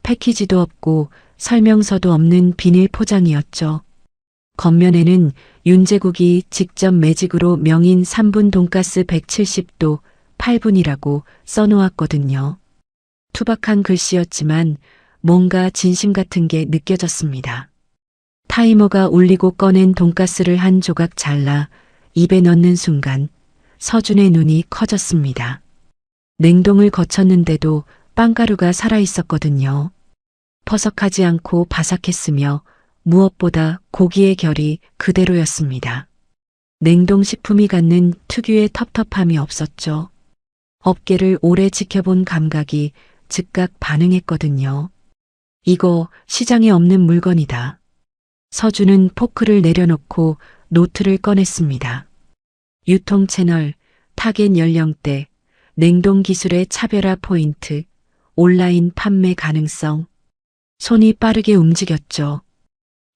패키지도 없고 설명서도 없는 비닐 포장이었죠. 겉면에는 윤제국이 직접 매직으로 명인 3분 돈가스 170도 8분이라고 써놓았거든요. 투박한 글씨였지만 뭔가 진심 같은 게 느껴졌습니다. 타이머가 울리고 꺼낸 돈가스를 한 조각 잘라 입에 넣는 순간 서준의 눈이 커졌습니다. 냉동을 거쳤는데도 빵가루가 살아있었거든요. 퍼석하지 않고 바삭했으며 무엇보다 고기의 결이 그대로였습니다. 냉동식품이 갖는 특유의 텁텁함이 없었죠. 업계를 오래 지켜본 감각이 즉각 반응했거든요. 이거 시장에 없는 물건이다. 서준은 포크를 내려놓고 노트를 꺼냈습니다. 유통 채널, 타겟 연령대, 냉동 기술의 차별화 포인트, 온라인 판매 가능성. 손이 빠르게 움직였죠.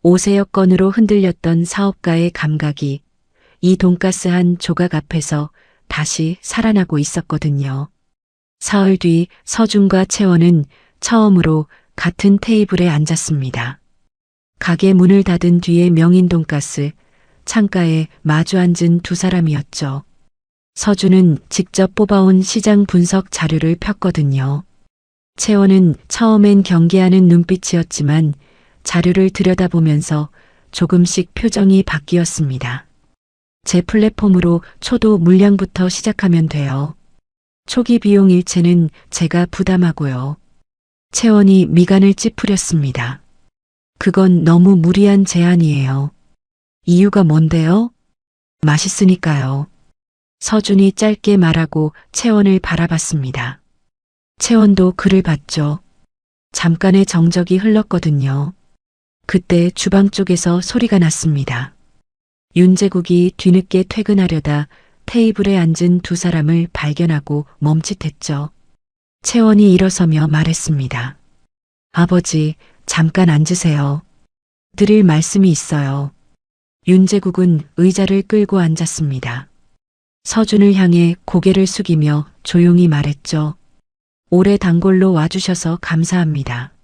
5세여 건으로 흔들렸던 사업가의 감각이 이 돈가스 한 조각 앞에서 다시 살아나고 있었거든요. 사흘 뒤 서준과 채원은 처음으로 같은 테이블에 앉았습니다. 가게 문을 닫은 뒤에 명인 돈가스, 창가에 마주 앉은 두 사람이었죠. 서준은 직접 뽑아온 시장 분석 자료를 폈거든요. 채원은 처음엔 경계하는 눈빛이었지만 자료를 들여다보면서 조금씩 표정이 바뀌었습니다. 제 플랫폼으로 초도 물량부터 시작하면 돼요. 초기 비용 일체는 제가 부담하고요. 채원이 미간을 찌푸렸습니다. 그건 너무 무리한 제안이에요. 이유가 뭔데요? 맛있으니까요. 서준이 짧게 말하고 채원을 바라봤습니다. 채원도 그를 봤죠. 잠깐의 정적이 흘렀거든요. 그때 주방 쪽에서 소리가 났습니다. 윤제국이 뒤늦게 퇴근하려다 테이블에 앉은 두 사람을 발견하고 멈칫했죠. 채원이 일어서며 말했습니다. 아버지, 잠깐 앉으세요. 드릴 말씀이 있어요. 윤제국은 의자를 끌고 앉았습니다. 서준을 향해 고개를 숙이며 조용히 말했죠. 올해 단골로 와주셔서 감사합니다.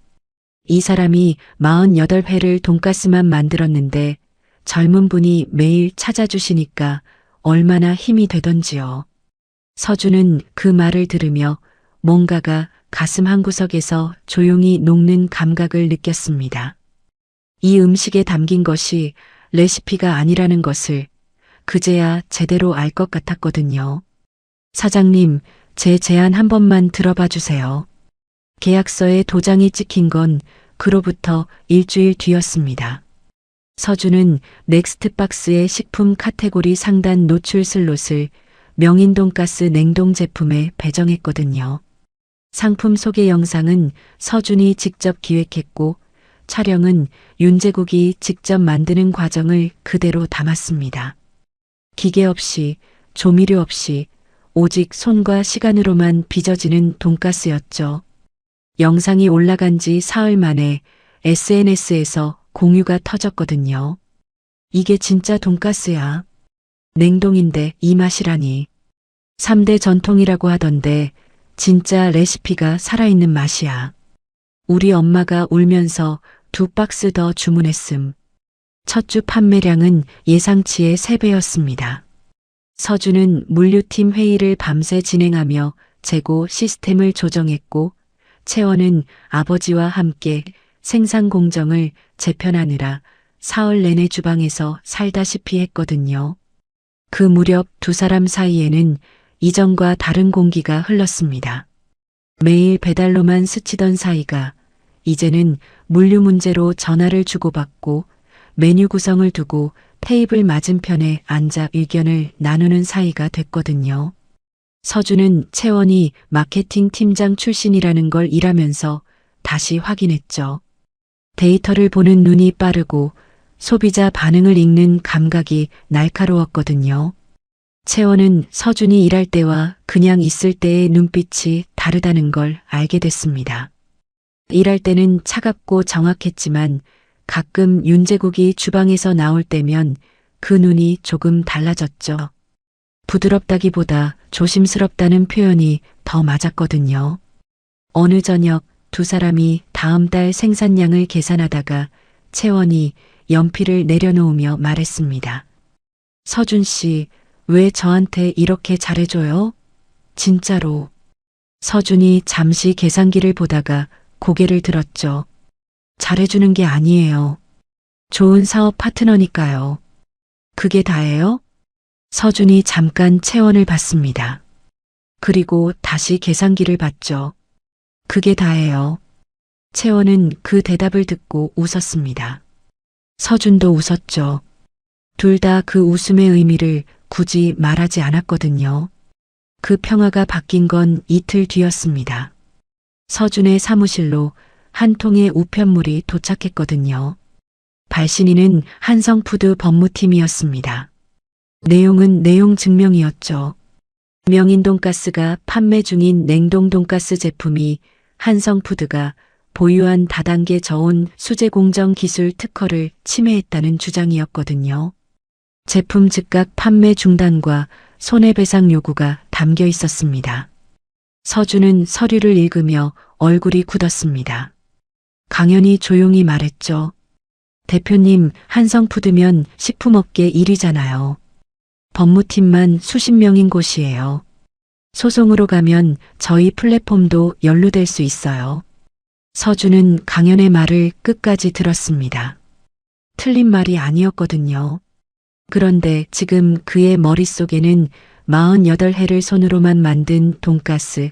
이 사람이 48회를 돈가스만 만들었는데 젊은 분이 매일 찾아주시니까 얼마나 힘이 되던지요. 서준은 그 말을 들으며 뭔가가 가슴 한구석에서 조용히 녹는 감각을 느꼈습니다. 이 음식에 담긴 것이 레시피가 아니라는 것을 그제야 제대로 알 것 같았거든요. 사장님, 제 제안 한 번만 들어봐 주세요. 계약서에 도장이 찍힌 건 그로부터 일주일 뒤였습니다. 서준은 넥스트박스의 식품 카테고리 상단 노출 슬롯을 명인 돈가스 냉동 제품에 배정했거든요. 상품 소개 영상은 서준이 직접 기획했고 촬영은 윤제국이 직접 만드는 과정을 그대로 담았습니다. 기계 없이, 조미료 없이 오직 손과 시간으로만 빚어지는 돈가스였죠. 영상이 올라간 지 사흘 만에 SNS에서 공유가 터졌거든요. 이게 진짜 돈가스야. 냉동인데 이 맛이라니. 3대 전통이라고 하던데 진짜 레시피가 살아있는 맛이야. 우리 엄마가 울면서 2박스 더 주문했음. 첫 주 판매량은 예상치의 3배였습니다. 서준은 물류팀 회의를 밤새 진행하며 재고 시스템을 조정했고 채원은 아버지와 함께 생산 공정을 재편하느라 사흘 내내 주방에서 살다시피 했거든요. 그 무렵 두 사람 사이에는 이전과 다른 공기가 흘렀습니다. 매일 배달로만 스치던 사이가 이제는 물류 문제로 전화를 주고받고 메뉴 구성을 두고 테이블 맞은편에 앉아 의견을 나누는 사이가 됐거든요. 서준은 채원이 마케팅 팀장 출신이라는 걸 일하면서 다시 확인했죠. 데이터를 보는 눈이 빠르고 소비자 반응을 읽는 감각이 날카로웠거든요. 채원은 서준이 일할 때와 그냥 있을 때의 눈빛이 다르다는 걸 알게 됐습니다. 일할 때는 차갑고 정확했지만 가끔 윤제국이 주방에서 나올 때면 그 눈이 조금 달라졌죠. 부드럽다기보다 조심스럽다는 표현이 더 맞았거든요. 어느 저녁 두 사람이 다음 달 생산량을 계산하다가 채원이 연필을 내려놓으며 말했습니다. 서준 씨, 왜 저한테 이렇게 잘해줘요? 진짜로. 서준이 잠시 계산기를 보다가 고개를 들었죠. 잘해주는 게 아니에요. 좋은 사업 파트너니까요. 그게 다예요? 서준이 잠깐 채원을 봤습니다. 그리고 다시 계산기를 봤죠. 그게 다예요. 채원은 그 대답을 듣고 웃었습니다. 서준도 웃었죠. 둘 다 그 웃음의 의미를 굳이 말하지 않았거든요. 그 평화가 바뀐 건 이틀 뒤였습니다. 서준의 사무실로 한 통의 우편물이 도착했거든요. 발신인은 한성푸드 법무팀이었습니다. 내용은 내용 증명이었죠. 명인 돈가스가 판매 중인 냉동 돈가스 제품이 한성푸드가 보유한 다단계 저온 수제 공정 기술 특허를 침해했다는 주장이었거든요. 제품 즉각 판매 중단과 손해배상 요구가 담겨 있었습니다. 서준은 서류를 읽으며 얼굴이 굳었습니다. 강연히 조용히 말했죠. 대표님, 한성푸드면 식품업계 1위잖아요. 법무팀만 수십 명인 곳이에요. 소송으로 가면 저희 플랫폼도 연루될 수 있어요. 서준은 강연의 말을 끝까지 들었습니다. 틀린 말이 아니었거든요. 그런데 지금 그의 머릿속에는 48해를 손으로만 만든 돈가스,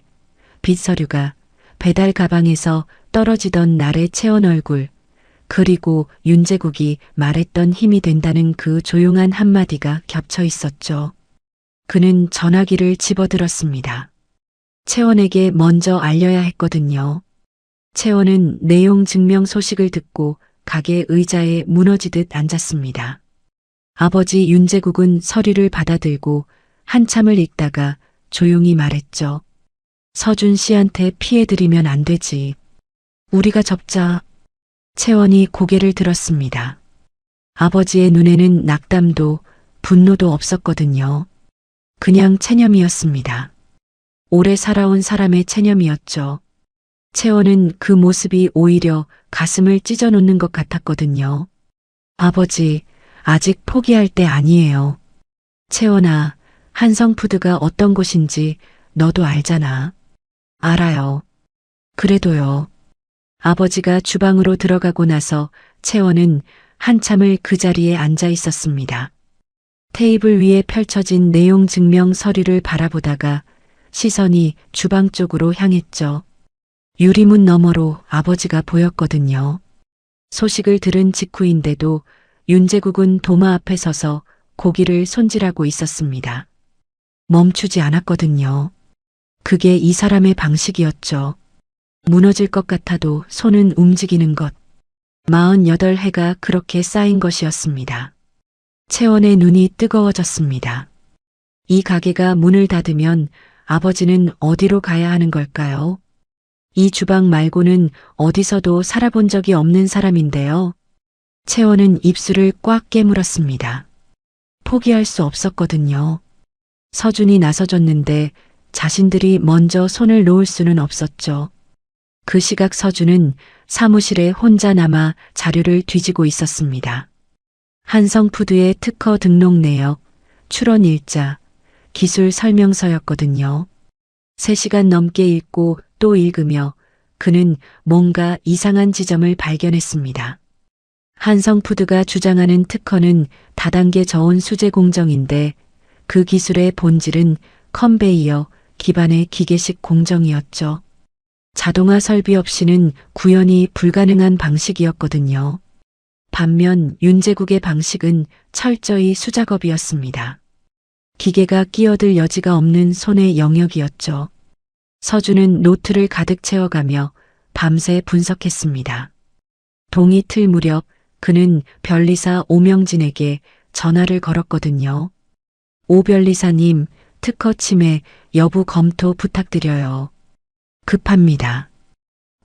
빗서류가 배달 가방에서 떨어지던 날의 채원 얼굴, 그리고 윤제국이 말했던 힘이 된다는 그 조용한 한마디가 겹쳐 있었죠. 그는 전화기를 집어들었습니다. 채원에게 먼저 알려야 했거든요. 채원은 내용 증명 소식을 듣고 가게 의자에 무너지듯 앉았습니다. 아버지 윤제국은 서류를 받아들고 한참을 읽다가 조용히 말했죠. 서준 씨한테 피해드리면 안 되지. 우리가 접자. 채원이 고개를 들었습니다. 아버지의 눈에는 낙담도 분노도 없었거든요. 그냥 체념이었습니다. 오래 살아온 사람의 체념이었죠. 채원은 그 모습이 오히려 가슴을 찢어놓는 것 같았거든요. 아버지, 아직 포기할 때 아니에요. 채원아, 한성푸드가 어떤 곳인지 너도 알잖아. 알아요. 그래도요. 아버지가 주방으로 들어가고 나서 채원은 한참을 그 자리에 앉아 있었습니다. 테이블 위에 펼쳐진 내용 증명 서류를 바라보다가 시선이 주방 쪽으로 향했죠. 유리문 너머로 아버지가 보였거든요. 소식을 들은 직후인데도 윤제국은 도마 앞에 서서 고기를 손질하고 있었습니다. 멈추지 않았거든요. 그게 이 사람의 방식이었죠. 무너질 것 같아도 손은 움직이는 것. 48해가 그렇게 쌓인 것이었습니다. 채원의 눈이 뜨거워졌습니다. 이 가게가 문을 닫으면 아버지는 어디로 가야 하는 걸까요? 이 주방 말고는 어디서도 살아본 적이 없는 사람인데요. 채원은 입술을 꽉 깨물었습니다. 포기할 수 없었거든요. 서준이 나서줬는데 자신들이 먼저 손을 놓을 수는 없었죠. 그 시각 서준은 사무실에 혼자 남아 자료를 뒤지고 있었습니다. 한성푸드의 특허 등록 내역, 출원 일자, 기술 설명서였거든요. 3시간 넘게 읽고 또 읽으며 그는 뭔가 이상한 지점을 발견했습니다. 한성푸드가 주장하는 특허는 다단계 저온 수제 공정인데 그 기술의 본질은 컨베이어 기반의 기계식 공정이었죠. 자동화 설비 없이는 구현이 불가능한 방식이었거든요. 반면 윤제국의 방식은 철저히 수작업이었습니다. 기계가 끼어들 여지가 없는 손의 영역이었죠. 서준은 노트를 가득 채워가며 밤새 분석했습니다. 동이틀 무렵 그는 변리사 오명진에게 전화를 걸었거든요. 오 변리사님, 특허 침해 여부 검토 부탁드려요. 급합니다.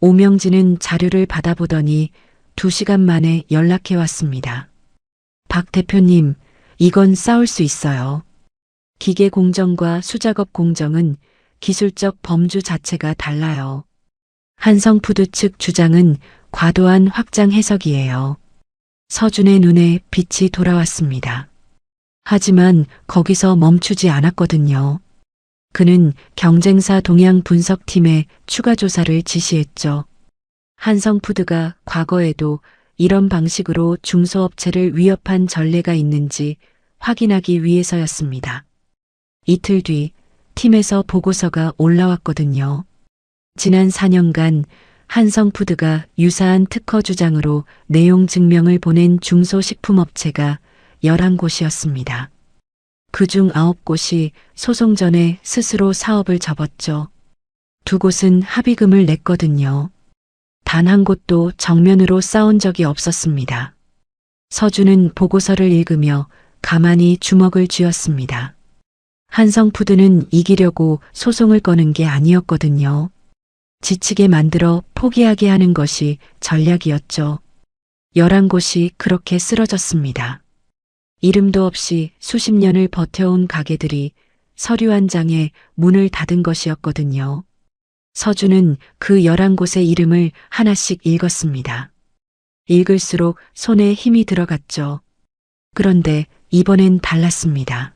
오명진은 자료를 받아보더니 2시간 만에 연락해 왔습니다. 박 대표님, 이건 싸울 수 있어요. 기계 공정과 수작업 공정은 기술적 범주 자체가 달라요. 한성푸드 측 주장은 과도한 확장 해석이에요. 서준의 눈에 빛이 돌아왔습니다. 하지만 거기서 멈추지 않았거든요. 그는 경쟁사 동향 분석팀에 추가 조사를 지시했죠. 한성푸드가 과거에도 이런 방식으로 중소업체를 위협한 전례가 있는지 확인하기 위해서였습니다. 이틀 뒤 팀에서 보고서가 올라왔거든요. 지난 4년간 한성푸드가 유사한 특허 주장으로 내용 증명을 보낸 중소식품업체가 11곳이었습니다. 그중 9곳이 소송 전에 스스로 사업을 접었죠. 2곳은 합의금을 냈거든요. 단 한 곳도 정면으로 싸운 적이 없었습니다. 서준은 보고서를 읽으며 가만히 주먹을 쥐었습니다. 한성푸드는 이기려고 소송을 거는 게 아니었거든요. 지치게 만들어 포기하게 하는 것이 전략이었죠. 11곳이 그렇게 쓰러졌습니다. 이름도 없이 수십 년을 버텨온 가게들이 서류 한 장에 문을 닫은 것이었거든요. 서준은 그 11곳의 이름을 하나씩 읽었습니다. 읽을수록 손에 힘이 들어갔죠. 그런데 이번엔 달랐습니다.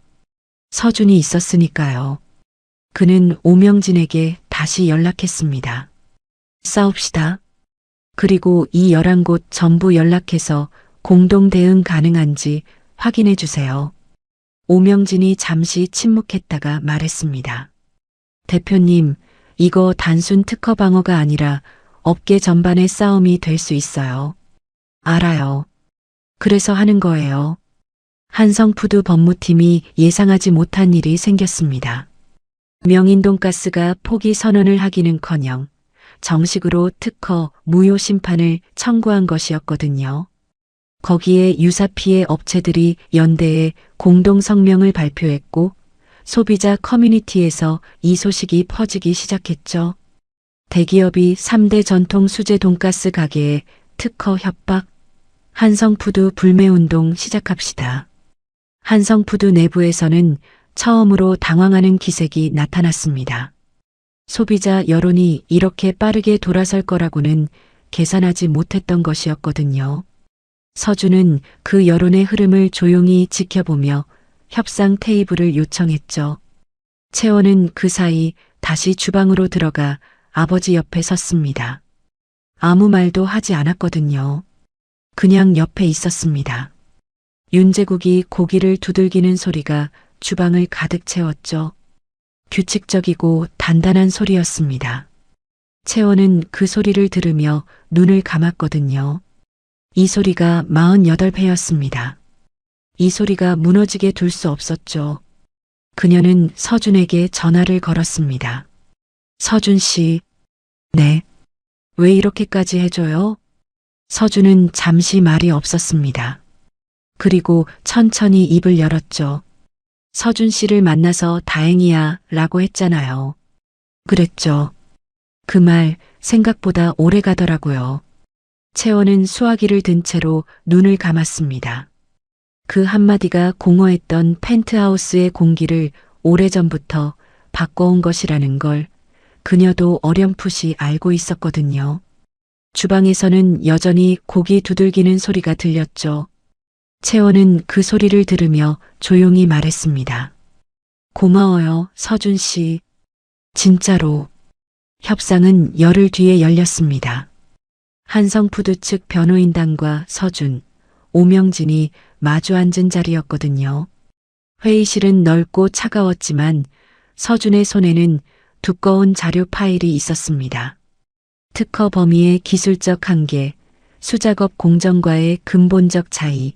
서준이 있었으니까요. 그는 오명진에게 다시 연락했습니다. 싸웁시다. 그리고 이 11곳 전부 연락해서 공동 대응 가능한지 확인해 주세요. 오명진이 잠시 침묵했다가 말했습니다. 대표님, 이거 단순 특허 방어가 아니라 업계 전반의 싸움이 될 수 있어요. 알아요. 그래서 하는 거예요. 한성푸드 법무팀이 예상하지 못한 일이 생겼습니다. 명인돈가스가 포기 선언을 하기는커녕 정식으로 특허 무효 심판을 청구한 것이었거든요. 거기에 유사 피해 업체들이 연대에 공동 성명을 발표했고 소비자 커뮤니티에서 이 소식이 퍼지기 시작했죠. 대기업이 3대 전통 수제 돈가스 가게에 특허 협박, 한성푸드 불매운동 시작합시다. 한성푸드 내부에서는 처음으로 당황하는 기색이 나타났습니다. 소비자 여론이 이렇게 빠르게 돌아설 거라고는 계산하지 못했던 것이었거든요. 서준은 그 여론의 흐름을 조용히 지켜보며 협상 테이블을 요청했죠. 채원은 그 사이 다시 주방으로 들어가 아버지 옆에 섰습니다. 아무 말도 하지 않았거든요. 그냥 옆에 있었습니다. 윤제국이 고기를 두들기는 소리가 주방을 가득 채웠죠. 규칙적이고 단단한 소리였습니다. 채원은 그 소리를 들으며 눈을 감았거든요. 이 소리가 48배였습니다. 이 소리가 무너지게 둘 수 없었죠. 그녀는 서준에게 전화를 걸었습니다. 서준 씨, 네. 왜 이렇게까지 해줘요? 서준은 잠시 말이 없었습니다. 그리고 천천히 입을 열었죠. 서준 씨를 만나서 다행이야 라고 했잖아요. 그랬죠. 그 말 생각보다 오래 가더라고요. 채원은 수화기를 든 채로 눈을 감았습니다. 그 한마디가 공허했던 펜트하우스의 공기를 오래전부터 바꿔온 것이라는 걸 그녀도 어렴풋이 알고 있었거든요. 주방에서는 여전히 고기 두들기는 소리가 들렸죠. 채원은 그 소리를 들으며 조용히 말했습니다. 고마워요, 서준 씨. 진짜로. 협상은 열흘 뒤에 열렸습니다. 한성푸드 측 변호인단과 서준, 오명진이 마주 앉은 자리였거든요. 회의실은 넓고 차가웠지만 서준의 손에는 두꺼운 자료 파일이 있었습니다. 특허 범위의 기술적 한계, 수작업 공정과의 근본적 차이,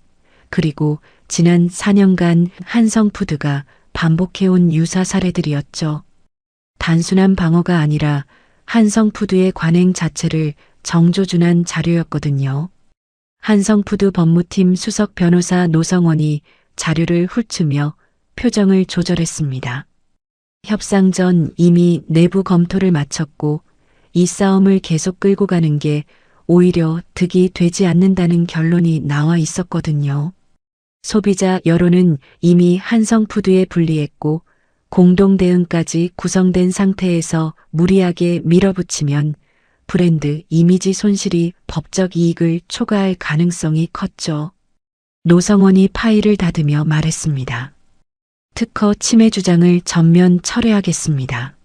그리고 지난 4년간 한성푸드가 반복해온 유사 사례들이었죠. 단순한 방어가 아니라 한성푸드의 관행 자체를 정조준한 자료였거든요. 한성푸드 법무팀 수석 변호사 노성원이 자료를 훑으며 표정을 조절했습니다. 협상 전 이미 내부 검토를 마쳤고 이 싸움을 계속 끌고 가는 게 오히려 득이 되지 않는다는 결론이 나와 있었거든요. 소비자 여론은 이미 한성푸드에 불리했고 공동 대응까지 구성된 상태에서 무리하게 밀어붙이면 브랜드 이미지 손실이 법적 이익을 초과할 가능성이 컸죠. 노성원이 파일을 닫으며 말했습니다. 특허 침해 주장을 전면 철회하겠습니다.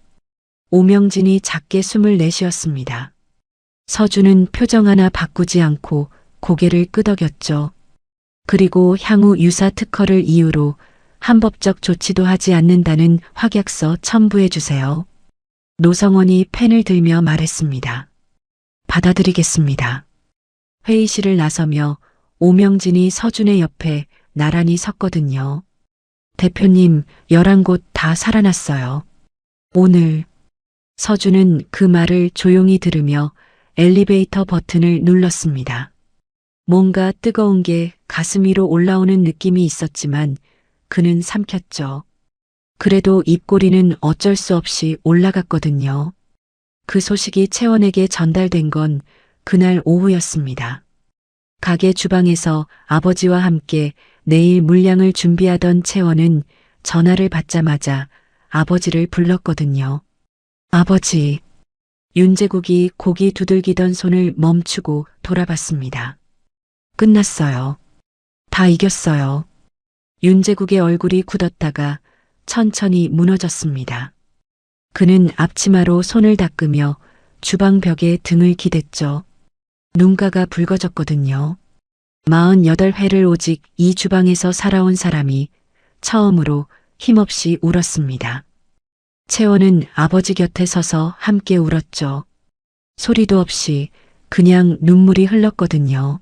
오명진이 작게 숨을 내쉬었습니다. 서준은 표정 하나 바꾸지 않고 고개를 끄덕였죠. 그리고 향후 유사 특허를 이유로 한법적 조치도 하지 않는다는 확약서 첨부해 주세요. 노성원이 펜을 들며 말했습니다. 받아들이겠습니다. 회의실을 나서며 오명진이 서준의 옆에 나란히 섰거든요. 대표님, 11곳 다 살아났어요. 오늘. 서준은 그 말을 조용히 들으며 엘리베이터 버튼을 눌렀습니다. 뭔가 뜨거운 게 가슴 위로 올라오는 느낌이 있었지만 그는 삼켰죠. 그래도 입꼬리는 어쩔 수 없이 올라갔거든요. 그 소식이 채원에게 전달된 건 그날 오후였습니다. 가게 주방에서 아버지와 함께 내일 물량을 준비하던 채원은 전화를 받자마자 아버지를 불렀거든요. 아버지. 윤제국이 고기 두들기던 손을 멈추고 돌아봤습니다. 끝났어요. 다 이겼어요. 윤제국의 얼굴이 굳었다가 천천히 무너졌습니다. 그는 앞치마로 손을 닦으며 주방 벽에 등을 기댔죠. 눈가가 붉어졌거든요. 48회를 오직 이 주방에서 살아온 사람이 처음으로 힘없이 울었습니다. 채원은 아버지 곁에 서서 함께 울었죠. 소리도 없이 그냥 눈물이 흘렀거든요.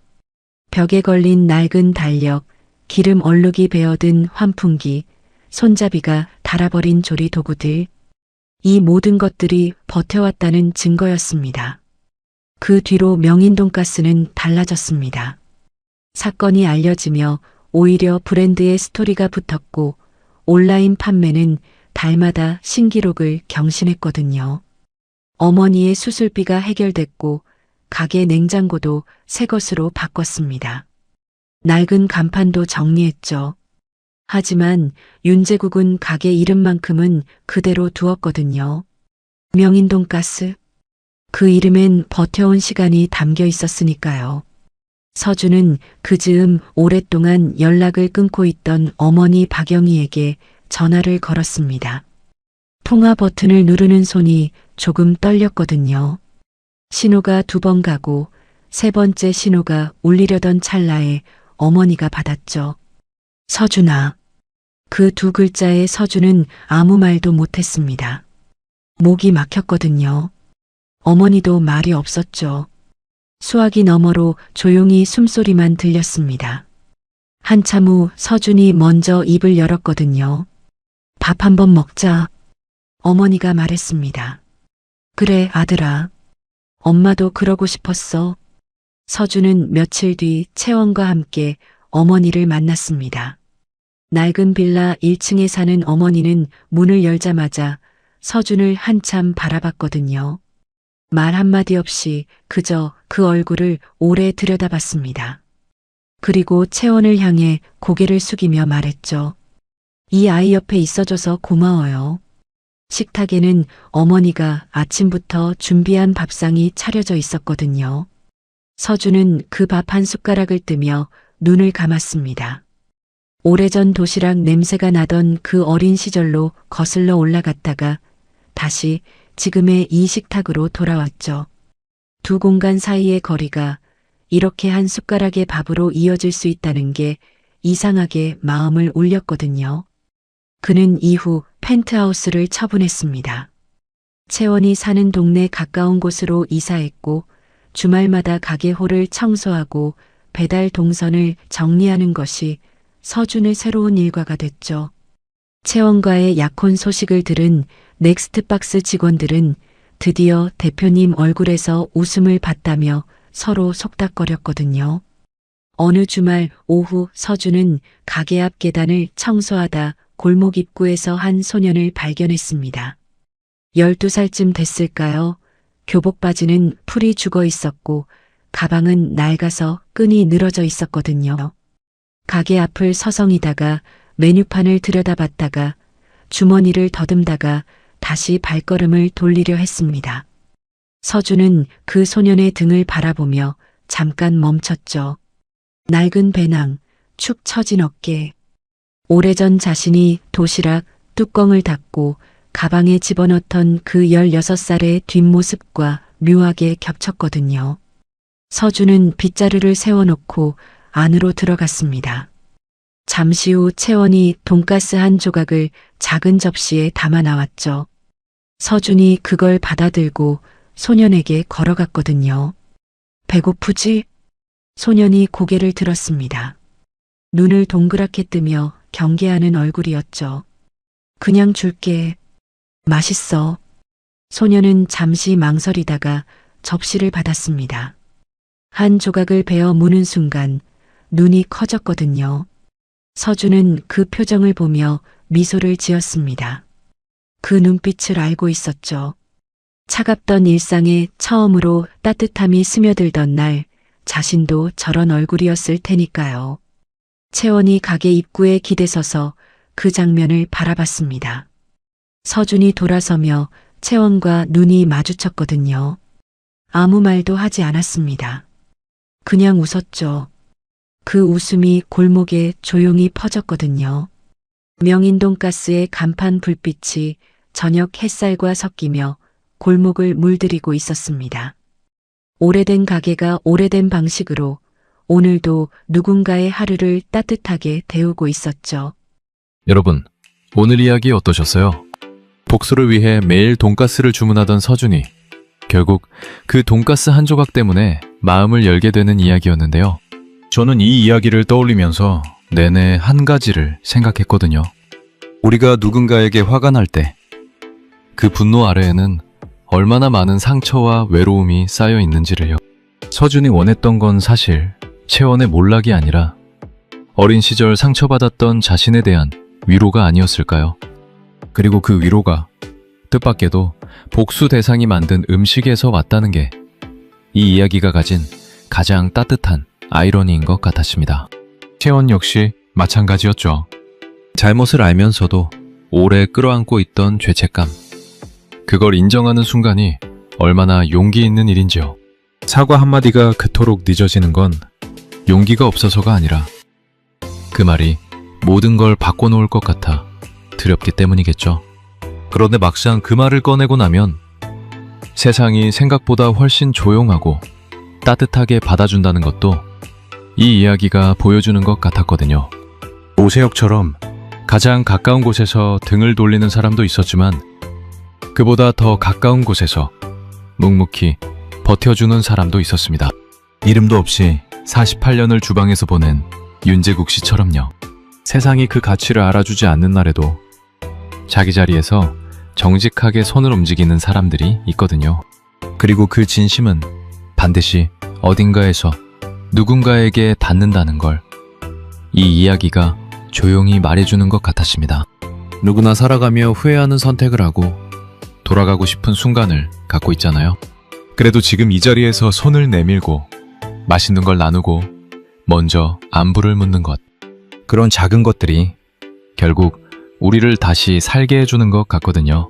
벽에 걸린 낡은 달력, 기름 얼룩이 베어든 환풍기, 손잡이가 닳아버린 조리 도구들. 이 모든 것들이 버텨왔다는 증거였습니다. 그 뒤로 명인돈가스는 달라졌습니다. 사건이 알려지며 오히려 브랜드의 스토리가 붙었고 온라인 판매는 달마다 신기록을 경신했거든요. 어머니의 수술비가 해결됐고 가게 냉장고도 새 것으로 바꿨습니다. 낡은 간판도 정리했죠. 하지만 윤제국은 가게 이름만큼은 그대로 두었거든요. 명인돈가스. 그 이름엔 버텨온 시간이 담겨 있었으니까요. 서준은 그 즈음 오랫동안 연락을 끊고 있던 어머니 박영희에게 전화를 걸었습니다. 통화 버튼을 누르는 손이 조금 떨렸거든요. 신호가 2번 가고 3번째 신호가 울리려던 찰나에 어머니가 받았죠. 서준아. 그 2 글자에 서준은 아무 말도 못했습니다. 목이 막혔거든요. 어머니도 말이 없었죠. 수화기 너머로 조용히 숨소리만 들렸습니다. 한참 후 서준이 먼저 입을 열었거든요. 밥 한번 먹자. 어머니가 말했습니다. 그래, 아들아. 엄마도 그러고 싶었어. 서준은 며칠 뒤 채원과 함께 어머니를 만났습니다. 낡은 빌라 1층에 사는 어머니는 문을 열자마자 서준을 한참 바라봤거든요. 말 한마디 없이 그저 그 얼굴을 오래 들여다봤습니다. 그리고 채원을 향해 고개를 숙이며 말했죠. 이 아이 옆에 있어줘서 고마워요. 식탁에는 어머니가 아침부터 준비한 밥상이 차려져 있었거든요. 서준은 그 밥 한 숟가락을 뜨며 눈을 감았습니다. 오래전 도시락 냄새가 나던 그 어린 시절로 거슬러 올라갔다가 다시 지금의 이 식탁으로 돌아왔죠. 2 공간 사이의 거리가 이렇게 한 숟가락의 밥으로 이어질 수 있다는 게 이상하게 마음을 울렸거든요. 그는 이후 펜트하우스를 처분했습니다. 채원이 사는 동네 가까운 곳으로 이사했고 주말마다 가게홀을 청소하고 배달 동선을 정리하는 것이 서준의 새로운 일과가 됐죠. 채원과의 약혼 소식을 들은 넥스트박스 직원들은 드디어 대표님 얼굴에서 웃음을 봤다며 서로 속닥거렸거든요. 어느 주말 오후 서준은 가게 앞 계단을 청소하다 골목 입구에서 한 소년을 발견했습니다. 12살쯤 됐을까요? 교복 바지는 풀이 죽어 있었고 가방은 낡아서 끈이 늘어져 있었거든요. 가게 앞을 서성이다가 메뉴판을 들여다봤다가 주머니를 더듬다가 다시 발걸음을 돌리려 했습니다. 서준은 그 소년의 등을 바라보며 잠깐 멈췄죠. 낡은 배낭, 축 처진 어깨. 오래전 자신이 도시락 뚜껑을 닫고 가방에 집어넣던 그 16살의 뒷모습과 묘하게 겹쳤거든요. 서준은 빗자루를 세워놓고 안으로 들어갔습니다. 잠시 후 채원이 돈가스 한 조각을 작은 접시에 담아 나왔죠. 서준이 그걸 받아들고 소년에게 걸어갔거든요. 배고프지? 소년이 고개를 들었습니다. 눈을 동그랗게 뜨며 경계하는 얼굴이었죠. 그냥 줄게. 맛있어. 소년은 잠시 망설이다가 접시를 받았습니다. 한 조각을 베어 무는 순간 눈이 커졌거든요. 서준은 그 표정을 보며 미소를 지었습니다. 그 눈빛을 알고 있었죠. 차갑던 일상에 처음으로 따뜻함이 스며들던 날 자신도 저런 얼굴이었을 테니까요. 채원이 가게 입구에 기대서서 그 장면을 바라봤습니다. 서준이 돌아서며 채원과 눈이 마주쳤거든요. 아무 말도 하지 않았습니다. 그냥 웃었죠. 그 웃음이 골목에 조용히 퍼졌거든요. 명인 돈가스의 간판 불빛이 저녁 햇살과 섞이며 골목을 물들이고 있었습니다. 오래된 가게가 오래된 방식으로 오늘도 누군가의 하루를 따뜻하게 데우고 있었죠. 여러분, 오늘 이야기 어떠셨어요? 복수를 위해 매일 돈가스를 주문하던 서준이 결국 그 돈가스 한 조각 때문에 마음을 열게 되는 이야기였는데요. 저는 이 이야기를 떠올리면서 내내 한 가지를 생각했거든요. 우리가 누군가에게 화가 날 때 그 분노 아래에는 얼마나 많은 상처와 외로움이 쌓여 있는지를요. 서준이 원했던 건 사실 채원의 몰락이 아니라 어린 시절 상처받았던 자신에 대한 위로가 아니었을까요? 그리고 그 위로가 뜻밖에도 복수 대상이 만든 음식에서 왔다는 게 이 이야기가 가진 가장 따뜻한 아이러니인 것 같았습니다. 채원 역시 마찬가지였죠. 잘못을 알면서도 오래 끌어안고 있던 죄책감. 그걸 인정하는 순간이 얼마나 용기 있는 일인지요. 사과 한마디가 그토록 늦어지는 건 용기가 없어서가 아니라 그 말이 모든 걸 바꿔놓을 것 같아 두렵기 때문이겠죠. 그런데 막상 그 말을 꺼내고 나면 세상이 생각보다 훨씬 조용하고 따뜻하게 받아준다는 것도 이 이야기가 보여주는 것 같았거든요. 오세혁처럼 가장 가까운 곳에서 등을 돌리는 사람도 있었지만 그보다 더 가까운 곳에서 묵묵히 버텨주는 사람도 있었습니다. 이름도 없이 48년을 주방에서 보낸 윤재국 씨처럼요. 세상이 그 가치를 알아주지 않는 날에도 자기 자리에서 정직하게 손을 움직이는 사람들이 있거든요. 그리고 그 진심은 반드시 어딘가에서 누군가에게 닿는다는 걸 이 이야기가 조용히 말해주는 것 같았습니다. 누구나 살아가며 후회하는 선택을 하고 돌아가고 싶은 순간을 갖고 있잖아요. 그래도 지금 이 자리에서 손을 내밀고 맛있는 걸 나누고 먼저 안부를 묻는 것, 그런 작은 것들이 결국 우리를 다시 살게 해주는 것 같거든요.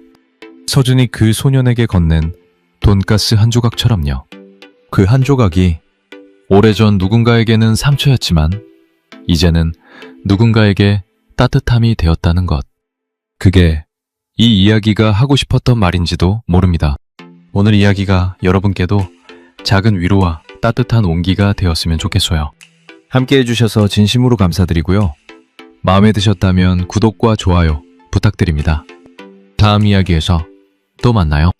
서준이 그 소년에게 건넨 돈가스 한 조각처럼요. 그 한 조각이 오래전 누군가에게는 상처였지만 이제는 누군가에게 따뜻함이 되었다는 것. 그게 이 이야기가 하고 싶었던 말인지도 모릅니다. 오늘 이야기가 여러분께도 작은 위로와 따뜻한 온기가 되었으면 좋겠어요. 함께 해주셔서 진심으로 감사드리고요. 마음에 드셨다면 구독과 좋아요 부탁드립니다. 다음 이야기에서 또 만나요.